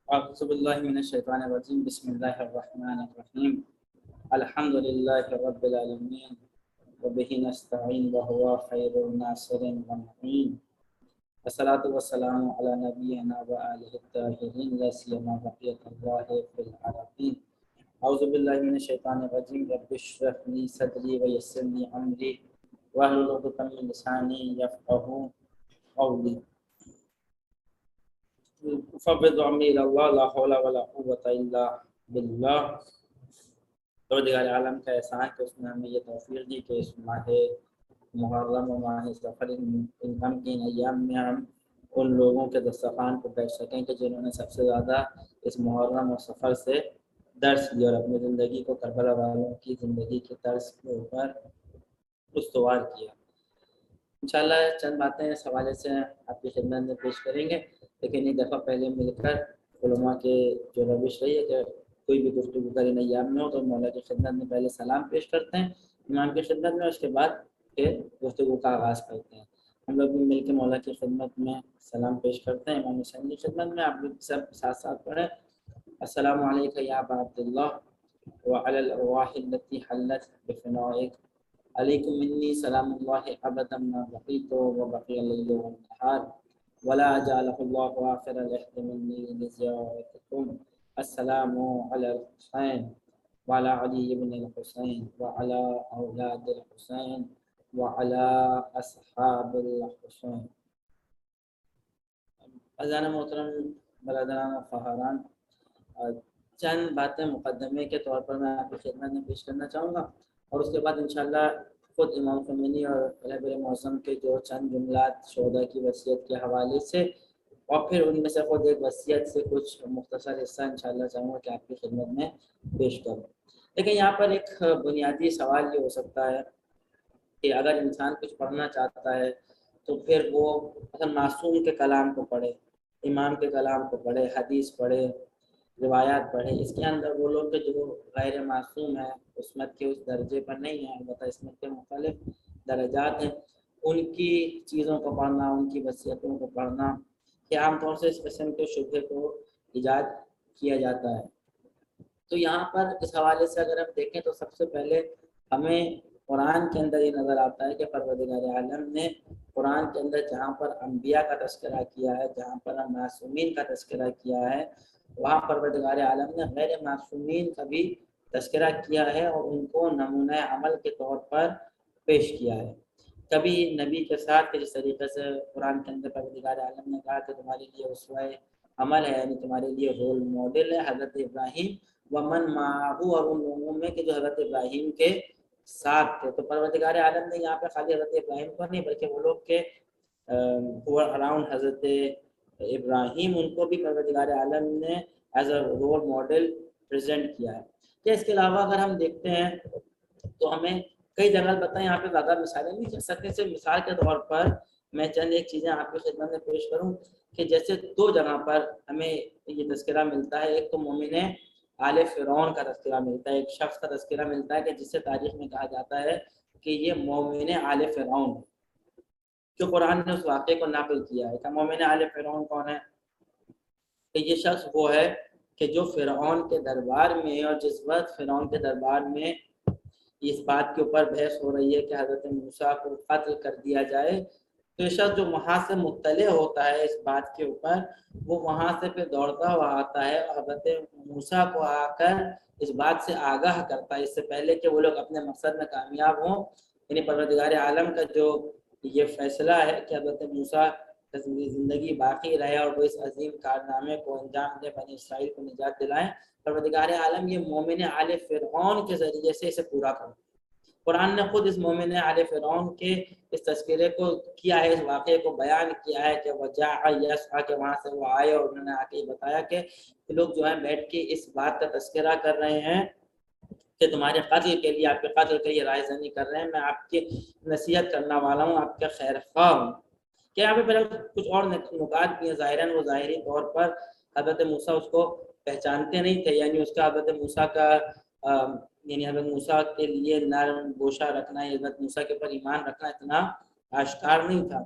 أعوذ بالله من الشيطان الرجيم بسم الله الرحمن الرحيم الحمد لله رب العالمين وبه نستعين وهو خير الناصر والمعين والصلاة والسلام على نبينا وآله الطاهرين لا سيما بقية الله في العالمين أعوذ بالله من الشيطان الرجيم رب اشرح لي صدري ويسر لي أمري واحلل عقدة من لساني يفقهوا قولي فبض عمي إلى الله لا حول ولا قوة إلا بالله پروردگار عالم کا احسان کہ اس نے ہمیں یہ توفیق دی کہ اس ماہ محرم و ماہ سفر ان غمگین ایام میں ہم ان لوگوں کے دسترخوان پر بیٹھ سکیں کہ جنہوں نے سب سے زیادہ اس محرم و سفر سے درس لیا اور اپنی زندگی کو کربلا والوں کی زندگی کے طرز کے اوپر استوار کیا۔ انشاءاللہ چند باتیں اس حوالے سے آپ کی خدمت میں پیش کریں گے، لیکن ایک دفعہ پہلے مل کر علماء کے جو روش رہی ہے کہ کوئی بھی گفتگو کرے ایام میں ہو تو مولا کی خدمت میں پہلے سلام پیش کرتے ہیں امام کی خدمت میں، اس کے بعد پھر گفتگو کا آغاز کرتے ہیں۔ ہم لوگ بھی مل کے مولا کی خدمت میں سلام پیش کرتے ہیں۔ امام حسین کی خدمت میں آپ لوگ سب ساتھ ساتھ پڑھیں، السلام علیکم یا ابا عبداللہ وعلی الارواح التي حلت بفنائک، علیکم منی سلام اللہ ابدا ما بقیت وبقی اللیل والنہار ولا جعلہ اللہ آخر العہد منی لزیارتکم، السلام علی الحسین وعلی علی بن الحسین وعلی اولاد الحسین وعلی اصحاب الحسین۔ عزیزان محترم، برادران و خواہران، چند باتیں مقدمے کے طور پر میں آپ کی خدمت میں پیش کرنا چاہوں گا، اور اس کے بعد انشاءاللہ خود امام خمینی اور رہبر معظم کے جو چند جملات شہداء کی وصیت کے حوالے سے، اور پھر ان میں سے خود ایک وصیت سے کچھ مختصر حصہ انشاءاللہ چاہوں گا کہ آپ کی خدمت میں پیش کروں۔ لیکن یہاں پر ایک بنیادی سوال یہ ہو سکتا ہے کہ اگر انسان کچھ پڑھنا چاہتا ہے تو پھر وہ مثلا معصوم کے کلام کو پڑھے، امام کے کلام کو پڑھے، حدیث پڑھے، روایات پڑھے۔ اس کے اندر وہ لوگ کہ جو غیر معصوم ہیں، عصمت کے اس درجے پر نہیں ہیں، البتہ عصمت کے مختلف درجات ہیں، ان کی چیزوں کو پڑھنا، ان کی وصیتوں کو پڑھنا، کہ عام طور سے اس قسم کے شبہے کو ایجاد کیا جاتا ہے۔ تو یہاں پر اس حوالے سے اگر ہم دیکھیں تو سب سے پہلے ہمیں قرآن کے اندر یہ نظر آتا ہے کہ پروردگار عالم نے قرآن کے اندر جہاں پر انبیاء کا تذکرہ کیا ہے، جہاں پر معصومین کا تذکرہ کیا ہے، وہاں پروردگار عالم نے غیر معصومین کا بھی تذکرہ کیا ہے اور ان کو نمونہ عمل کے طور پر پیش کیا ہے۔ کبھی نبی کے ساتھ جس طریقے سے قرآن کے اندر پروردگار عالم نے کہا کہ تمہارے لیے اسوہ عمل ہے، یعنی تمہارے لیے رول ماڈل ہے حضرت ابراہیم ومن معہو، اور ان لوگوں میں کہ جو حضرت ابراہیم کے ساتھ تھے۔ تو پروردگار عالم نے یہاں پہ خالی حضرت ابراہیم کو نہیں بلکہ وہ لوگ کے اراؤنڈ حضرت ابراہیم، ان کو بھی پروردگار عالم نے as a role model present کیا ہے۔ کہ اس کے علاوہ اگر ہم دیکھتے ہیں تو ہمیں کئی جگہ بتائیں، یہاں پہ زیادہ مثالیں نہیں چل سکتے، سے مثال کے طور پر میں چند ایک چیزیں آپ کی خدمت میں پیش کروں کہ جیسے دو جگہ پر ہمیں یہ تذکرہ ملتا ہے۔ ایک تو مومن آل فرعون کا تذکرہ ملتا ہے، ایک شخص کا تذکرہ ملتا ہے کہ جس سے تاریخ میں کہا جاتا ہے کہ یہ مومن آل فرعون، جو قرآن نے اس واقعے کو نقل کیا ہے۔ کہ مومن آل فرعون کون ہے؟ کہ یہ شخص وہ ہے کہ جو فرعون کے دربار میں، اور جس وقت فرعون کے دربار میں اس بات کے اوپر بحث ہو رہی ہے کہ حضرت موسیٰ کو قتل کر دیا جائے، تو یہ شخص جو وہاں سے مطلع ہوتا ہے اس بات کے اوپر، وہ وہاں سے پھر دوڑتا ہوا آتا ہے اور حضرت موسیٰ کو آ کر اس بات سے آگاہ کرتا ہے، اس سے پہلے کہ وہ لوگ اپنے مقصد میں کامیاب ہوں۔ یعنی پروردگار عالم کا جو یہ فیصلہ ہے کہ حضرت موسیٰ زندگی باقی رہے اور وہ اس عظیم کارنامے کو انجام دے، بنی اسرائیل کو نجات دلائیں، پروردگار عالم یہ مومن آل فرعون کے ذریعے سے اسے پورا کرو۔ قرآن نے خود اس مومن آل فرعون کے اس تذکرے کو کیا ہے، اس واقعے کو بیان کیا ہے کہ وجاء یسعی، کہ وہاں سے وہ آئے اور انہوں نے آ کے بتایا کہ لوگ جو ہیں بیٹھ کے اس بات کا تذکرہ کر رہے ہیں کہ تمہارے قتل کے لیے، آپ کے قتل کے لیے رائے زنی کر رہے ہیں، میں آپ کی نصیحت کرنا والا ہوں، آپ کے خیر خواہ ہوں۔ کہ یہاں پہ پہلے کچھ اور نکات بھی ہیں، ظاہراً وہ ظاہری طور پر حضرت موسیٰ اس کو پہچانتے نہیں تھے، یعنی اس کا حضرت موسیٰ کا یعنی حضرت موسیٰ کے لیے نرم گوشہ رکھنا، حضرت موسیٰ کے اوپر ایمان رکھنا اتنا آشکار نہیں تھا۔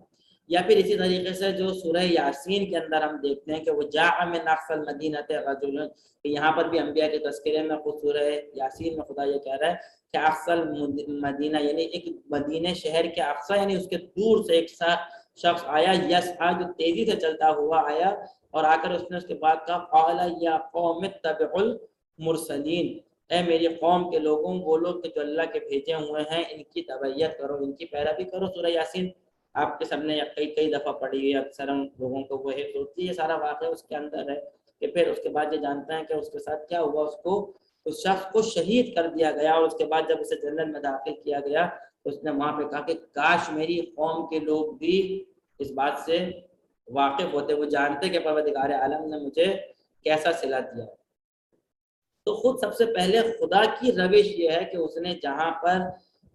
یا پھر اسی طریقے سے جو سورہ یاسین کے اندر ہم دیکھتے ہیں کہ وہ جاء من اقصى المدینۃ رجل، کہ یہاں پر بھی انبیاء کے تذکرے میں خود سورہ یاسین میں خدا یہ کہہ رہا ہے کہ اقصى المدینہ یعنی ایک مدینہ شہر کے اقصی یعنی اس کے دور سے ایک شخص آیا، یسعى جو تیزی سے چلتا ہوا آیا، اور آ کر اس نے اس کے بعد کہا قال یا قوم اتبعوا المرسلین، اے میری قوم کے لوگوں، وہ لوگ کہ جو اللہ کے بھیجے ہوئے ہیں ان کی تبعیت کرو، ان کی پیروی کرو۔ سورہ یاسین آپ کے سب نے کئی دفعہ پڑھی ہوئی ہے، اکثر ہم لوگوں کو وہ حفظ ہوتی ہے، سارا واقعہ اس کے اندر ہے کہ پھر اس کے بعد یہ جانتے ہیں کہ اس کے ساتھ کیا ہوا، اس شخص کو شہید کر دیا گیا، اور اس کے بعد جب اسے جنت میں داخل کیا گیا اس نے وہاں پہ کہا کہ کاش میری قوم کے لوگ بھی اس بات سے واقف ہوتے، وہ جانتے کہ پروردگار عالم نے مجھے کیسا صلہ دیا۔ تو خود سب سے پہلے خدا کی روش یہ ہے کہ اس نے جہاں پر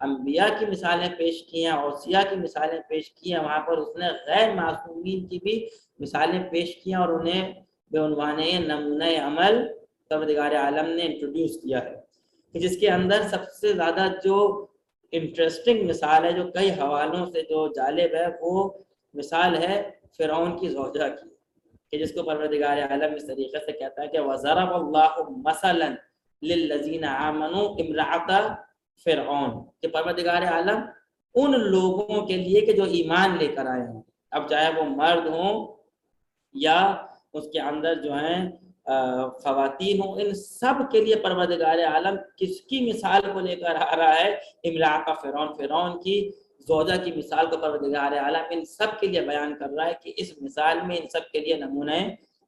انبیاء کی مثالیں پیش کی ہیں، اوصیاء کی مثالیں پیش کی ہیں، وہاں پر اس نے غیر معصومین کی بھی مثالیں پیش کی ہیں، اور انہیں بے عنوان نمونہ عمل پروردگار عالم نے انٹروڈیوس کیا ہے، کہ جس کے اندر سب سے زیادہ جو انٹرسٹنگ مثال ہے، جو کئی حوالوں سے جو جالب ہے، وہ مثال ہے فرعون کی زوجہ کی، کہ جس کو پروردگار عالم اس طریقے سے کہتا ہے کہ وَضَرَبَ اللَّهُ مَثَلًا لِلَّذِينَ آمَنُوا امْرَأَتَ فرعون، کہ پروردگار عالم ان لوگوں کے لیے کہ جو ایمان لے کر آئے ہیں، اب چاہے وہ مرد ہوں یا اس کے اندر جو ہیں خواتین ہوں، ان سب کے لیے پروردگار عالم کس کی مثال کو لے کر آ رہا ہے؟ امرأۃ فرعون، فرعون کی زوجہ کی مثال کو پروردگار عالم ان سب کے لیے بیان کر رہا ہے کہ اس مثال میں ان سب کے لیے نمونہ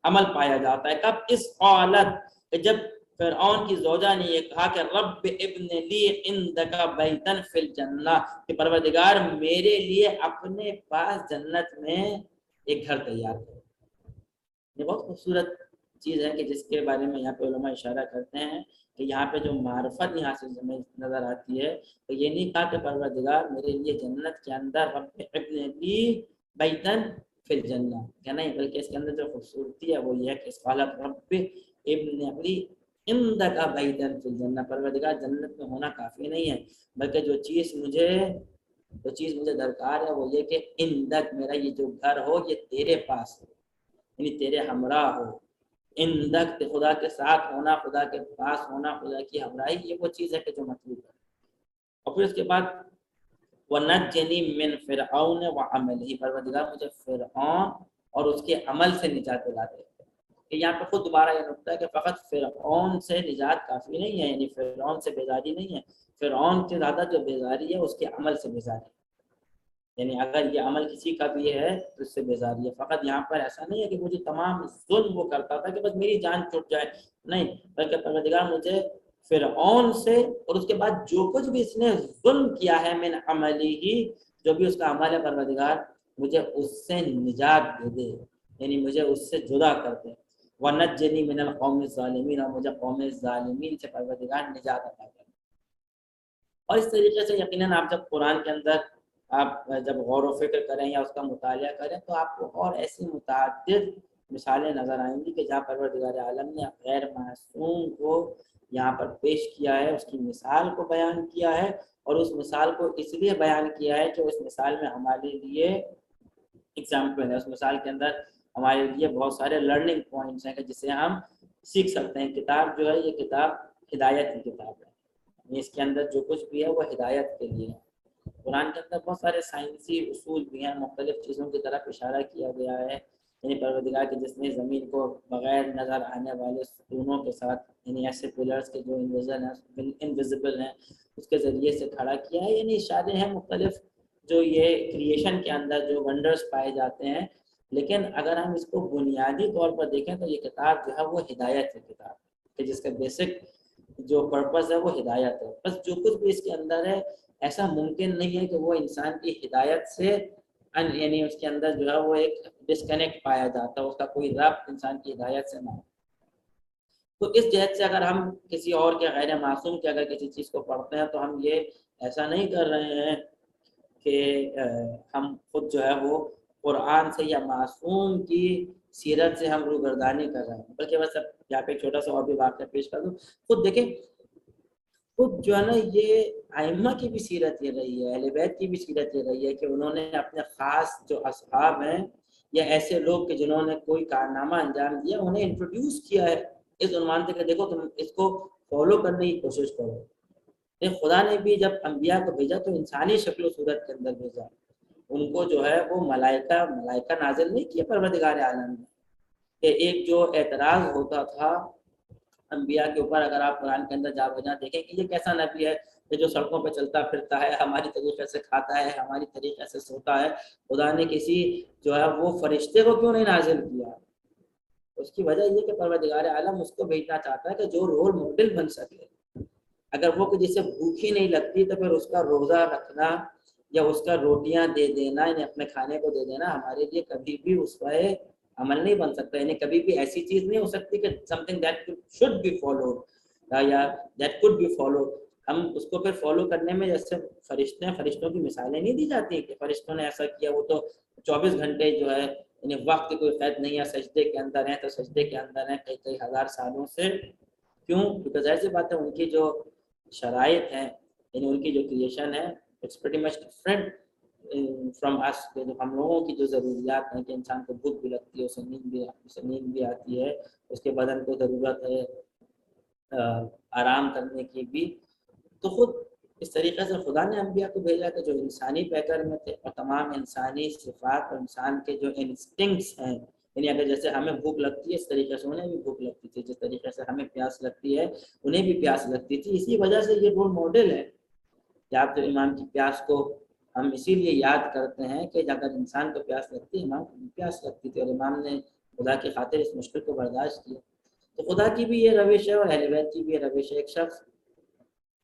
عمل پایا جاتا ہے۔ کب؟ اس قالت، کہ جب فرعون کی زوجہ نے یہ کہا کہ رب ابن لی عندک بیتن فی الجنہ، کہ پروردگار میرے لیے اپنے پاس جنت میں ایک گھر تیار کرو۔ یہ بہت خوبصورت چیز ہے کہ جس کے بارے میں یہاں پہ علماء اشارہ کرتے ہیں کہ یہاں پہ جو معرفت یہاں سے نظر آتی ہے، تو یہ نہیں کہا کہ پروردگار میرے لیے جنت کے اندر رب ابن لی بیتن فی الجنہ، کہ نہیں، بلکہ اس کے اندر جو خوبصورتی ہے وہ یہ ہے کہ اس قالت رب ابن لی عندک بیتن فی الجنہ، پروردگار جنت میں ہونا کافی نہیں ہے، بلکہ جو چیز مجھے درکار ہے وہ یہ کہ عندک، میرا یہ جو گھر ہو یہ تیرے پاس ہو، یعنی تیرے ہمراہ ہو۔ عندک، خدا کے ساتھ ہونا، خدا کے پاس ہونا، خدا کی ہمراہی، یہ وہ چیز ہے کہ جو مطلوب ہے۔ اور پھر اس کے بعد وَنَجِّنِي مِنْ فِرْعَوْنَ وَعَمَلِهِ، پروردگار مجھے فرعون اور اس کے عمل سے نجات دلا دے۔ کہ یہاں پہ خود دوبارہ یہ نقطہ ہے کہ فقط فرعون سے نجات کافی نہیں ہے، یعنی فرعون سے بیزاری نہیں ہے، فرعون سے زیادہ جو بیزاری ہے اس کے عمل سے بیزاری ہے، یعنی اگر یہ عمل کسی کا بھی ہے تو اس سے بیزاری ہے۔ فقط یہاں پر ایسا نہیں ہے کہ مجھے تمام ظلم وہ کرتا تھا کہ بس میری جان چھوٹ جائے، نہیں، بلکہ پروردگار مجھے فرعون سے اور اس کے بعد جو کچھ بھی اس نے ظلم کیا ہے من عملی ہی، جو بھی اس کا عمل ہے، پروردگار مجھے اس سے نجات دے دے، یعنی مجھے اس سے جدا کر دے۔ وَنَجِّنِي مِنَ الْقَوْمِ الظَّالِمِينَ، اور مجھے قوم ظالمین سے پروردگار نجات عطا کر۔ اور اس طریقے سے یقیناً آپ جب قرآن کے اندر آپ جب غور و فکر کریں یا اس کا مطالعہ کریں تو آپ کو اور ایسی متعدد مثالیں نظر آئیں گی کہ جہاں پروردگار عالم نے غیر معصوم کو یہاں پر پیش کیا ہے، اس کی مثال کو بیان کیا ہے، اور اس مثال کو اس لیے بیان کیا ہے کہ اس مثال میں ہمارے لیے اگزامپل ہے، اس مثال کے اندر ہمارے لیے بہت سارے لرننگ پوائنٹس ہیں کہ جسے ہم سیکھ سکتے ہیں۔ کتاب جو ہے یہ کتاب ہدایت کی کتاب ہے، اس کے اندر جو کچھ بھی ہے وہ ہدایت کے لیے ہے۔ قرآن کے اندر بہت سارے سائنسی اصول بھی ہیں، مختلف چیزوں کی طرف اشارہ کیا گیا ہے، یعنی پروردگار کے جس نے زمین کو بغیر نظر آنے والے ستونوں کے ساتھ، یعنی ایسے پلرز کے جو انویزیبل ہیں، اس کے ذریعے سے کھڑا کیا ہے، یعنی اشارے ہیں مختلف جو یہ کریشن کے اندر جو ونڈرز پائے جاتے ہیں۔ لیکن اگر ہم اس کو بنیادی طور پر دیکھیں تو یہ کتاب جو ہے وہ ہدایت کی کتاب ہے، کہ جس کا بیسک جو پرپس ہے وہ ہدایت ہے۔ بس جو کچھ بھی اس کے اندر ہے ایسا ممکن نہیں ہے کہ وہ انسان کی ہدایت سے یعنی اس کے اندر جو ہے وہ ایک ڈسکنیکٹ پایا جاتا ہے، اس کا کوئی ربط انسان کی ہدایت سے نہ ہو۔ تو اس جہت سے اگر ہم کسی اور کے غیر معصوم کے اگر کسی چیز کو پڑھتے ہیں تو ہم یہ ایسا نہیں کر رہے ہیں کہ ہم خود جو ہے وہ قرآن سے یا معصوم کی سیرت سے ہم روگردانی کر رہے ہیں، بلکہ بس یہاں پہ ایک چھوٹا سا اور بھی واقعہ پیش کر دوں۔ خود دیکھیں خود جو ہے نا یہ ائمہ کی بھی سیرت یہ رہی ہے، اہل بیت کی بھی سیرت یہ رہی ہے کہ انہوں نے اپنے خاص جو اصحاب ہیں یا ایسے لوگ کہ جنہوں نے کوئی کارنامہ انجام دیا انہیں انٹروڈیوس کیا ہے اس عنوان سے کہ دیکھو تم اس کو فالو کرنے کی کوشش کرو۔ خدا نے بھی جب انبیاء کو بھیجا تو انسانی شکل و صورت کے اندر بھیجا، ان کو جو ہے وہ ملائکہ نازل نہیں کیا پروردگار عالم نے، کہ ایک جو اعتراض ہوتا تھا انبیاء کے اوپر، اگر آپ قرآن کے اندر جا بجا دیکھیں کہ یہ کیسا نبی ہے کہ جو سڑکوں پہ چلتا پھرتا ہے، ہماری طریقے سے کھاتا ہے، ہماری طریقے سے سوتا ہے، خدا نے کسی جو ہے وہ فرشتے کو کیوں نہیں نازل کیا؟ اس کی وجہ یہ کہ پروردگار عالم اس کو بھیجنا چاہتا ہے کہ جو رول ماڈل بن سکے۔ اگر وہ جسے بھوک ہی نہیں لگتی تو پھر اس کا روزہ رکھنا یا اس کا روٹیاں دے دینا، یعنی اپنے کھانے کو دے دینا ہمارے لیے کبھی بھی اسوہ عمل نہیں بن سکتا، یعنی کبھی بھی ایسی چیز نہیں ہو سکتی کہ something that should be followed یا that could be followed۔ ہم اس کو پھر فالو کرنے میں جیسے فرشتوں کی مثالیں نہیں دی جاتی کہ فرشتوں نے ایسا کیا، وہ تو 24 گھنٹے جو ہے یعنی وقت کوئی قید نہیں ہے، سجدے کے اندر ہیں تو سجدے کے اندر ہیں کئی ہزار سالوں سے۔ کیوں؟ کیونکہ ظاہر سی بات ہے ان کی جو شرائط ہیں یعنی ان کی جو کریشن ہے it's pretty much different from اس، ہم لوگوں کی جو ضروریات ہیں کہ انسان کو بھوک بھی لگتی ہے، اسے نیند بھی آتی ہے، اس کے بدن کو ضرورت ہے آرام کرنے کی بھی، تو خود اس طریقے سے خدا نے انبیاء کو بھیجا کہ جو انسانی پیٹرن میں تھے اور تمام انسانی صفات اور انسان کے جو انسٹنکٹس ہیں، یعنی اگر جیسے ہمیں بھوک لگتی ہے اس طریقے سے انہیں بھی بھوک لگتی تھی، جس طریقے سے ہمیں پیاس لگتی ہے انہیں بھی پیاس لگتی تھی۔ اسی وجہ سے یہ رول ماڈل ہے کہ آپ جو امام کی پیاس کو ہم اسی لیے یاد کرتے ہیں کہ اگر انسان کو پیاس لگتی ہے امام کو بھی پیاس لگتی تھی اور امام نے خدا کی خاطر اس مشکل کو برداشت کیا۔ تو خدا کی بھی یہ روش ہے اور اہل بیت کی بھی یہ روش ہے۔ ایک شخص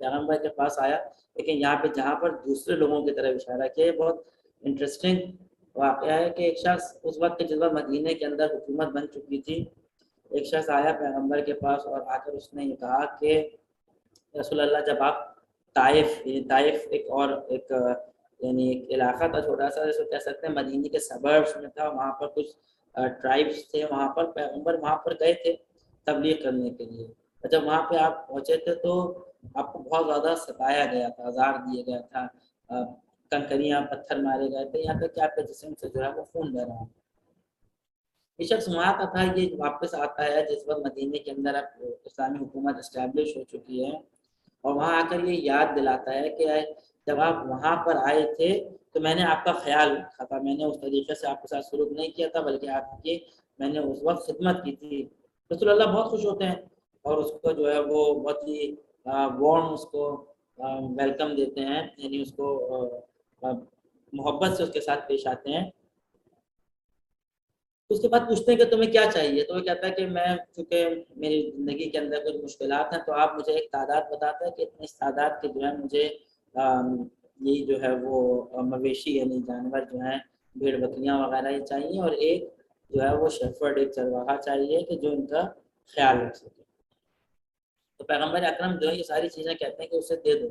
پیغمبر کے پاس آیا، لیکن یہاں پہ جہاں پر دوسرے لوگوں کی طرف اشارہ کیا، بہت انٹرسٹنگ واقعہ ہے کہ ایک شخص اس وقت جس وقت مدینہ کے اندر حکومت بن چکی تھی، ایک شخص آیا پیغمبر کے پاس اور آ کر اس نے یہ کہا کہ رسول اللہ جب آپ طائف ایک یعنی ایک علاقہ تھا چھوٹا سا جیسے کہہ سکتے ہیں مدینہ کے سبربس میں تھا، وہاں پر کچھ ٹرائبس تھے، وہاں پر پیغمبر وہاں پر گئے تھے تبلیغ کرنے کے لیے، اور جب وہاں پہ آپ پہنچے تھے تو آپ کو بہت زیادہ ستایا گیا تھا، عذاب دیا گیا تھا، کنکریاں پتھر مارے گئے تھے، یہاں تک کہ آپ کے جسم سے جو ہے وہ خون بہ رہا ہے۔ یہ شخص وہاں کا تھا، یہ واپس آتا ہے جس وقت مدینہ کے اندر اب اسلامی حکومت اسٹیبلش ہو چکی ہے، اور وہاں آ کر یہ یاد دلاتا ہے کہ جب آپ وہاں پر آئے تھے تو میں نے آپ کا خیال رکھا تھا، میں نے اس طریقے سے آپ کے ساتھ سلوک نہیں کیا تھا بلکہ آپ کی میں نے اس وقت خدمت کی تھی۔ رسول اللہ بہت خوش ہوتے ہیں اور اس کو جو ہے وہ بہت ہی وارم اس کو ویلکم دیتے ہیں، یعنی اس کو محبت سے اس کے ساتھ پیش آتے ہیں۔ اس کے بعد پوچھتے ہیں کہ تمہیں کیا چاہیے، تو وہ کہتا ہے کہ میں چونکہ میری زندگی کے اندر کچھ مشکلات ہیں تو آپ مجھے ایک تعداد بتاتا ہے کہ اتنے اس تعداد کے جو ہے مجھے یہ جو ہے وہ مویشی یعنی جانور جو ہیں بھیڑ بکریاں وغیرہ یہ چاہیے، اور ایک جو ہے وہ شیفرڈ ایک چرواہا چاہیے کہ جو ان کا خیال رکھ سکے۔ تو پیغمبر اکرم جو ہے یہ ساری چیزیں کہتے ہیں کہ اسے دے دو،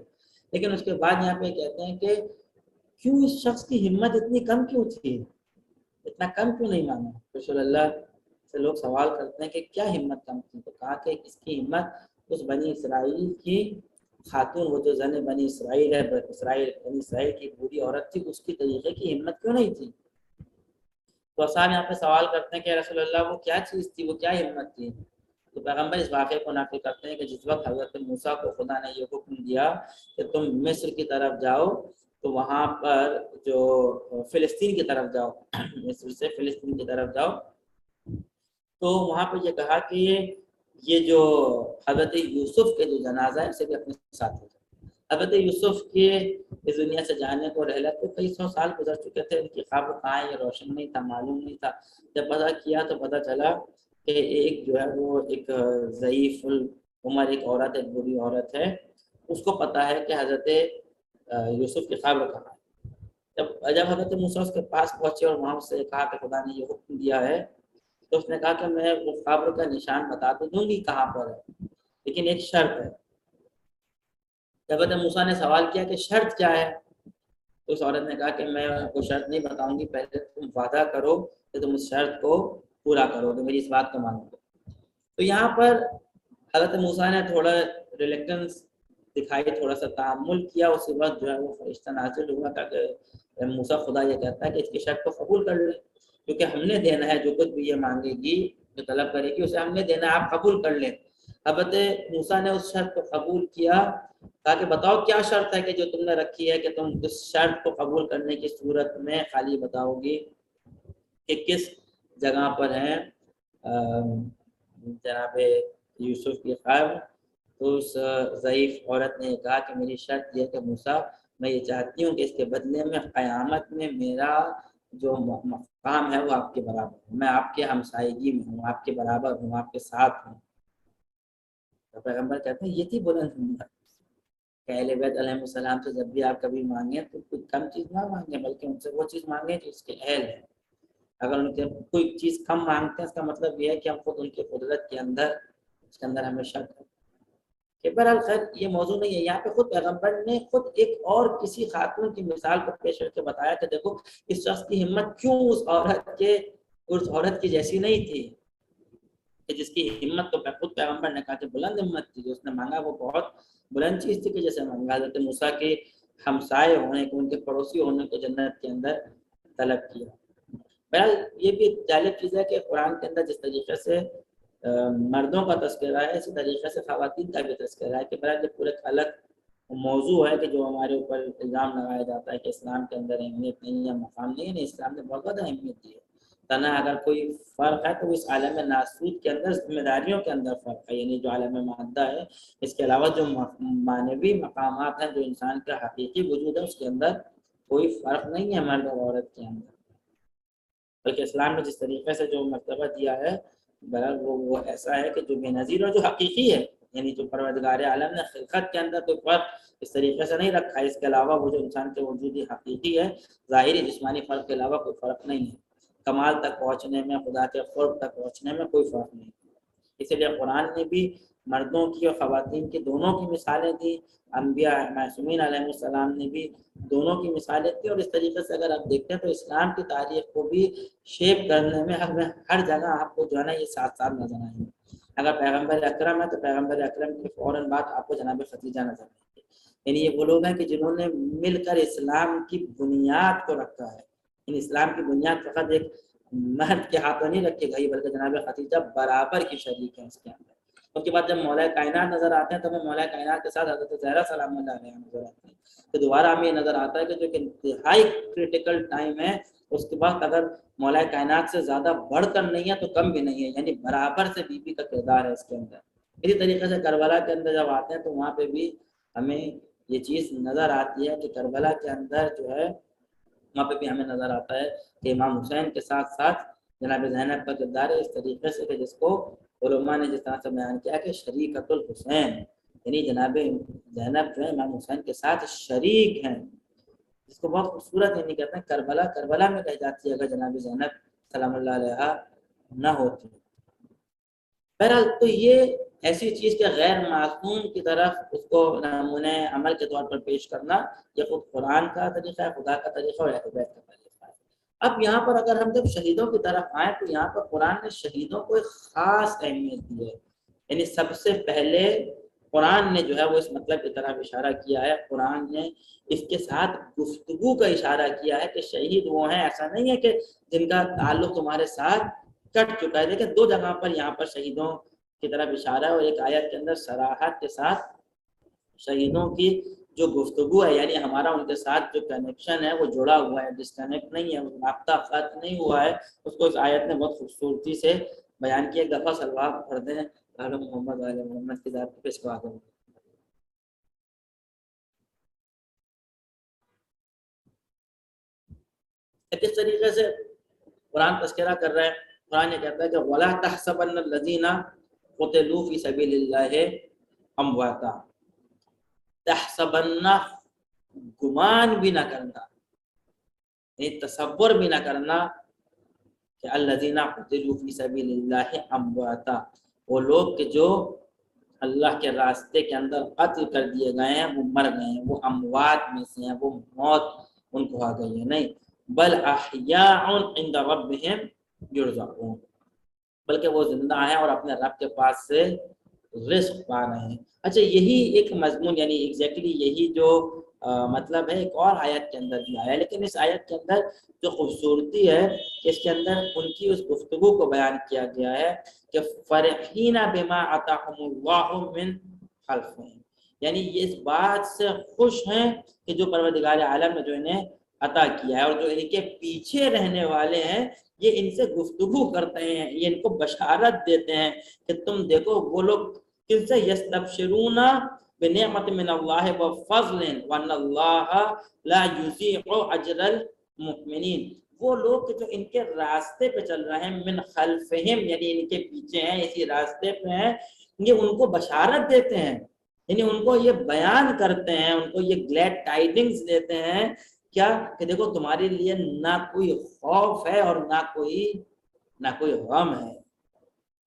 لیکن اس کے بعد یہاں پہ کہتے ہیں کہ کیوں اس شخص کی ہمت اتنی کم کیوں تھی، اتنا کم کیوں نہیں مانا؟ رسول اللہ سے لوگ سوال کرتے ہیں کہ کیا ہمت کم تھی، تو کہا کہ اس کی ہمت اس بنی اسرائیل کی خاتون، وہ جو زن بنی اسرائیل ہے، بنی اسرائیل کی بوڑھی عورت تھی، اس کی طریقے کی ہمت کیوں نہیں تھی؟ تو صاحب یہاں پہ سوال کرتے ہیں کہ رسول اللہ وہ کیا چیز تھی، وہ کیا ہمت تھی؟ تو پیغمبر اس واقعے کو نقل کرتے ہیں کہ جس وقت حضرت موسیٰ کو خدا نے یہ حکم دیا کہ تم مصر کی طرف جاؤ، تو وہاں پر جو فلسطین کی طرف جاؤ، مصر سے فلسطین کی طرف جاؤ، تو وہاں پہ یہ کہا کہ یہ جو حضرت یوسف کے جو جنازہ ہے اسے بھی اپنے ساتھ لے جاؤ۔ حضرت یوسف کے اس دنیا سے جانے کو رحلت کو کئی سو سال گزر چکے تھے، ان کی خواب کہاں یہ روشن نہیں تھا، معلوم نہیں تھا۔ جب پتہ کیا تو پتہ چلا کہ ایک جو ہے وہ ایک ضعیف العمر ایک عورت، ایک بری عورت ہے، اس کو پتہ ہے کہ حضرت یوسف کی قبر کہاں ہے۔ جب حضرت موسیٰ اس کے پاس پہنچے اور وہاں سے کہا کہ خدا نے یہ حکم دیا ہے، تو اس نے کہا کہ میں وہ قبر کا نشان بتا تو دوں گی کہاں پر ہے، لیکن ایک شرط ہے۔ جب حضرت موسیٰ نے سوال کیا کہ شرط کیا ہے، تو اس عورت نے کہا کہ میں کوئی شرط نہیں بتاؤں گی، پہلے تم وعدہ کرو کہ تم اس شرط کو پورا کرو گے، میری اس بات کو مانو گے۔ تو یہاں پر حضرت موسیٰ نے تھوڑا ریلیکٹنس دکھائی، تھوڑا سا تعامل کیا، اسی وقت جو ہے وہ فرشتہ نازل ہوا تاکہ موسیٰ خدا یہ کہتا ہے کہ اس کی شرط کو قبول کر لیں، کیونکہ ہم نے دینا ہے، جو کچھ بھی یہ مانگے گی، جو طلب کرے گی، اسے ہم نے دینا ہے، آپ قبول کر لیں۔ حضرت موسیٰ نے اس شرط کو قبول کیا، کہا کہ بتاؤ کیا شرط ہے کہ جو تم نے رکھی ہے کہ تم اس شرط کو قبول کرنے کی صورت میں خالی بتاؤ گی کہ کس جگہ پر ہیں جناب یوسف کی قبر۔ تو اس ضعیف عورت نے کہا کہ میری شرط یہ ہے کہ موسیٰ میں یہ چاہتی ہوں کہ اس کے بدلے میں قیامت میں میرا جو مقام ہے وہ آپ کے برابر ہوں، میں آپ کے ہمسائیگی میں ہوں، آپ کے برابر ہوں، آپ کے ساتھ ہوں۔ تو پیغمبر کہتے ہیں یہ تھی بلند ہمت کہ اہل بیت علیہ السلام سے جب بھی آپ کبھی مانگیں تو کوئی کم چیز نہ مانگیں، بلکہ ان سے وہ چیز مانگیں جو اس کے اہل ہے۔ اگر ان کے کوئی چیز کم مانگتے ہیں اس کا مطلب یہ ہے کہ ہم خود ان کی قدرت کے اندر اس کے اندر ہمیں شک ہے کہ بہرحال خیر یہ موضوع نہیں ہے۔ یہاں پہ خود پیغمبر نے خود ایک اور کسی خاتون کی مثال کو پیش کر کے بتایا کہ دیکھو اس شخص کی ہمت کیوں اس عورت کی جیسی نہیں تھی، کہ جس کی ہمت تو خود پیغمبر نے کہا کہ بلند ہمت تھی، جو اس نے مانگا وہ بہت بلند چیز تھی، کہ جیسے مانگا حضرت موسیٰ کے ہمسائے ہونے کو، ان کے پڑوسی ہونے کو جنت کے اندر طلب کیا۔ بہرحال یہ بھی ایک جالب چیز ہے کہ قرآن کے اندر جس طریقے سے مردوں کا تذکرہ ہے، اسی طریقے سے خواتین کا بھی تذکرہ ہے، کہ بہرحال یہ پورے الگ موضوع ہے کہ جو ہمارے اوپر الزام لگایا جاتا ہے کہ اسلام کے اندر اہمیت نہیں ہے، مقام نہیں ہے۔ نہیں، اسلام نے بہت زیادہ اہمیت دی ہے۔ تنہا اگر کوئی فرق ہے تو اس عالم ناسوت کے اندر ذمہ داریوں کے اندر فرق ہے، یعنی جو عالم مادہ ہے اس کے علاوہ جو معنوی مقامات ہیں، جو انسان کا حقیقی وجود ہے، اس کے اندر کوئی فرق نہیں ہے مرد اور عورت کے اندر، بلکہ اسلام نے جس طریقے سے جو مرتبہ دیا ہے بہرحال وہ ایسا ہے کہ جو بے نظیر اور جو حقیقی ہے، یعنی جو پروردگار عالم نے خلقت کے اندر کوئی فرق اس طریقے سے نہیں رکھا ہے، اس کے علاوہ وہ جو انسان کے وجودی حقیقی ہے، ظاہری جسمانی فرق کے علاوہ کوئی فرق نہیں ہے۔ کمال تک پہنچنے میں، خدا کے قرب تک پہنچنے میں کوئی فرق نہیں، اسی لیے قرآن نے بھی مردوں کی اور خواتین کی دونوں کی مثالیں دی، انبیاء معصومین علیہ السلام نے بھی دونوں کی مثالیں دی، اور اس طریقے سے اگر آپ دیکھتے ہیں تو اسلام کی تاریخ کو بھی شیپ کرنے میں ہر جگہ آپ کو جو ہے نا یہ ساتھ ساتھ نظر آئیں گے۔ اگر پیغمبر اکرم ہے تو پیغمبر اکرم کے فوراً بعد آپ کو جناب خدیجہ نظر آئیں گے، یعنی یہ وہ لوگ ہیں کہ جنہوں نے مل کر اسلام کی بنیاد کو رکھا ہے۔ ان اسلام کی بنیاد فقط ایک مرد کے ہاتھوں نہیں رکھی گئی، بلکہ جناب خدیجہ برابر کی شریک ہے اس کے اندر۔ اس کے بعد جب مولا کائنات نظر آتے ہیں تو ہمیں مولا کائنات کے ساتھ حضرت زہرا سلام اللہ علیہ نظر آتے ہیں، تو دوبارہ ہمیں یہ نظر آتا ہے کہ جو کہ انتہائی کرٹیکل ٹائم ہے، اس کے بعد اگر مولا کائنات سے زیادہ بڑھ کر نہیں ہے تو کم بھی نہیں ہے، یعنی برابر سے بی بی کا کردار ہے اس کے اندر۔ اسی طریقے سے کربلا کے اندر جب آتے ہیں تو وہاں پہ بھی ہمیں یہ چیز نظر آتی ہے کہ کربلا کے اندر جو ہے وہاں پہ بھی ہمیں نظر آتا ہے کہ امام حسین کے ساتھ ساتھ جناب زینب کا کردار ہے، اس طریقے سے کہ جس کو علماء نے جس طرح سے بیان کیا کہ شریکۃ الحسین، یعنی جناب زینب جو ہے امام حسین کے ساتھ شریک ہیں، جس کو بہت خوبصورت یعنی کہتے ہیں کربلا میں رہ جاتی ہے اگر جناب زینب سلام اللہ علیہ نہ ہوتی۔ بہرحال تو یہ ایسی چیز کے غیر معصوم کی طرف اس کو نمونہ عمل کے طور پر پیش کرنا، یہ خود قرآن کا طریقہ ہے، خدا کا طریقہ اور اہل بیت کا طریقہ ہے۔ اب یہاں پر اگر ہم جب شہیدوں کی طرف آئیں تو یہاں پر قرآن نے شہیدوں کو ایک خاص اہمیت دی ہے، یعنی سب سے پہلے قرآن نے جو ہے وہ اس مطلب کی طرف اشارہ کیا ہے، قرآن نے اس کے ساتھ گفتگو کا اشارہ کیا ہے کہ شہید وہ ہیں، ایسا نہیں ہے کہ جن کا تعلق تمہارے ساتھ کٹ چکا ہے۔ دیکھیں دو جگہ پر یہاں پر شہیدوں کی طرف اشارہ ہے، اور ایک آیت کے اندر صراحت کے ساتھ شہیدوں کی جو گفتگو ہے، یعنی ہمارا ان کے ساتھ جو کنیکشن ہے وہ جڑا ہوا ہے، ڈسکنیکٹ نہیں ہے، رابطہ قطع نہیں ہوا ہے، اس کو اس آیت نے بہت خوبصورتی سے بیان کیا۔ ایک دفعہ صلوات پڑھ دیں آل محمد آل محمد کی ذات پہ اس کو آگے۔ کس طریقے سے قرآن تذکرہ کر رہا ہے، قرآن یہ کہتا ہے کہ وَلَا تَحْسَبَنَّ الَّذِينَ قُتِلُوا فِي سَبِيلِ اللَّهِ أَمْوَاتًا، تحسبن گمان بھی نہ کرنا، یہ تصور بھی نہ کرنا کہ الذین قتلوا فی سبیل اللہ امواتا، وہ لوگ کہ جو اللہ کے راستے کے اندر قتل کر دیے گئے ہیں وہ مر گئے ہیں، وہ اموات میں سے ہیں، وہ موت ان کو آ گئی ہے، نہیں بل احیاء عند ربہم یرزقون، بلکہ وہ زندہ ہیں اور اپنے رب کے پاس سے رزق پا رہے ہیں۔ اچھا یہی ایک مضمون یعنی ایگزیکٹلی یہی جو مطلب ہے ایک اور آیت کے اندر بھی آیا، لیکن اس آیت کے اندر جو خوبصورتی ہے کہ اس کے اندر ان کی اس گفتگو کو بیان کیا گیا ہے کہ فرحین بما آتاہم اللہ من خلفہم، یعنی یہ اس بات سے خوش ہیں کہ جو پروردگار عالم نے جو انہیں عطا کیا ہے، اور جو ان کے پیچھے رہنے والے ہیں یہ ان سے گفتگو کرتے ہیں، یہ ان کو بشارت دیتے ہیں کہ تم دیکھو وہ لوگ کن سے یستبشرون بنعمت من اللہ وفضل وان اللہ لا یضیع اجر المؤمنین، وہ لوگ جو ان کے راستے پہ چل رہے ہیں، من خلفہم یعنی ان کے پیچھے ہیں، اسی راستے پہ ہیں، یہ ان کو بشارت دیتے ہیں، یعنی ان کو یہ بیان کرتے ہیں، ان کو یہ گلیڈ ٹائڈنگز دیتے ہیں کیا کہ دیکھو تمہارے لیے نہ کوئی خوف ہے اور نہ کوئی غم ہے،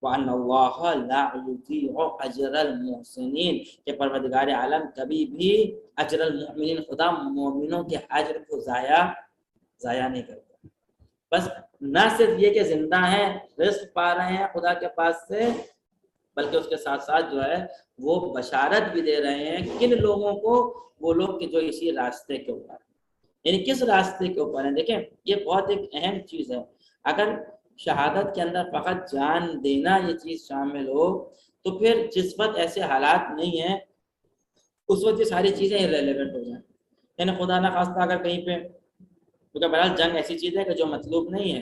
وَأَنَّ اللَّهَ لَا يُضِيعُ أَجْرَ الْمُحْسِنِينَ کہ پروردگار عالم کبھی بھی اجر المؤمنین خدا مومنوں کے اجر کو ضائع نہیں کرتا۔ بس نہ صرف یہ کہ زندہ ہیں رزق پا رہے ہیں خدا کے پاس سے، بلکہ اس کے ساتھ ساتھ جو ہے وہ بشارت بھی دے رہے ہیں کن لوگوں کو، وہ لوگ کہ جو اسی راستے کے اوپر، یعنی کس راستے کے اوپر ہیں۔ دیکھیں یہ بہت ایک اہم چیز ہے، اگر شہادت کے اندر فقط جان دینا یہ چیز شامل ہو تو پھر جس وقت ایسے حالات نہیں ہیں اس وقت یہ ساری چیزیں irrelevant ہو جائیں، یعنی خدا نہ خواستہ اگر کہیں پہ، کیونکہ بہرحال جنگ ایسی چیز ہے کہ جو مطلوب نہیں ہے،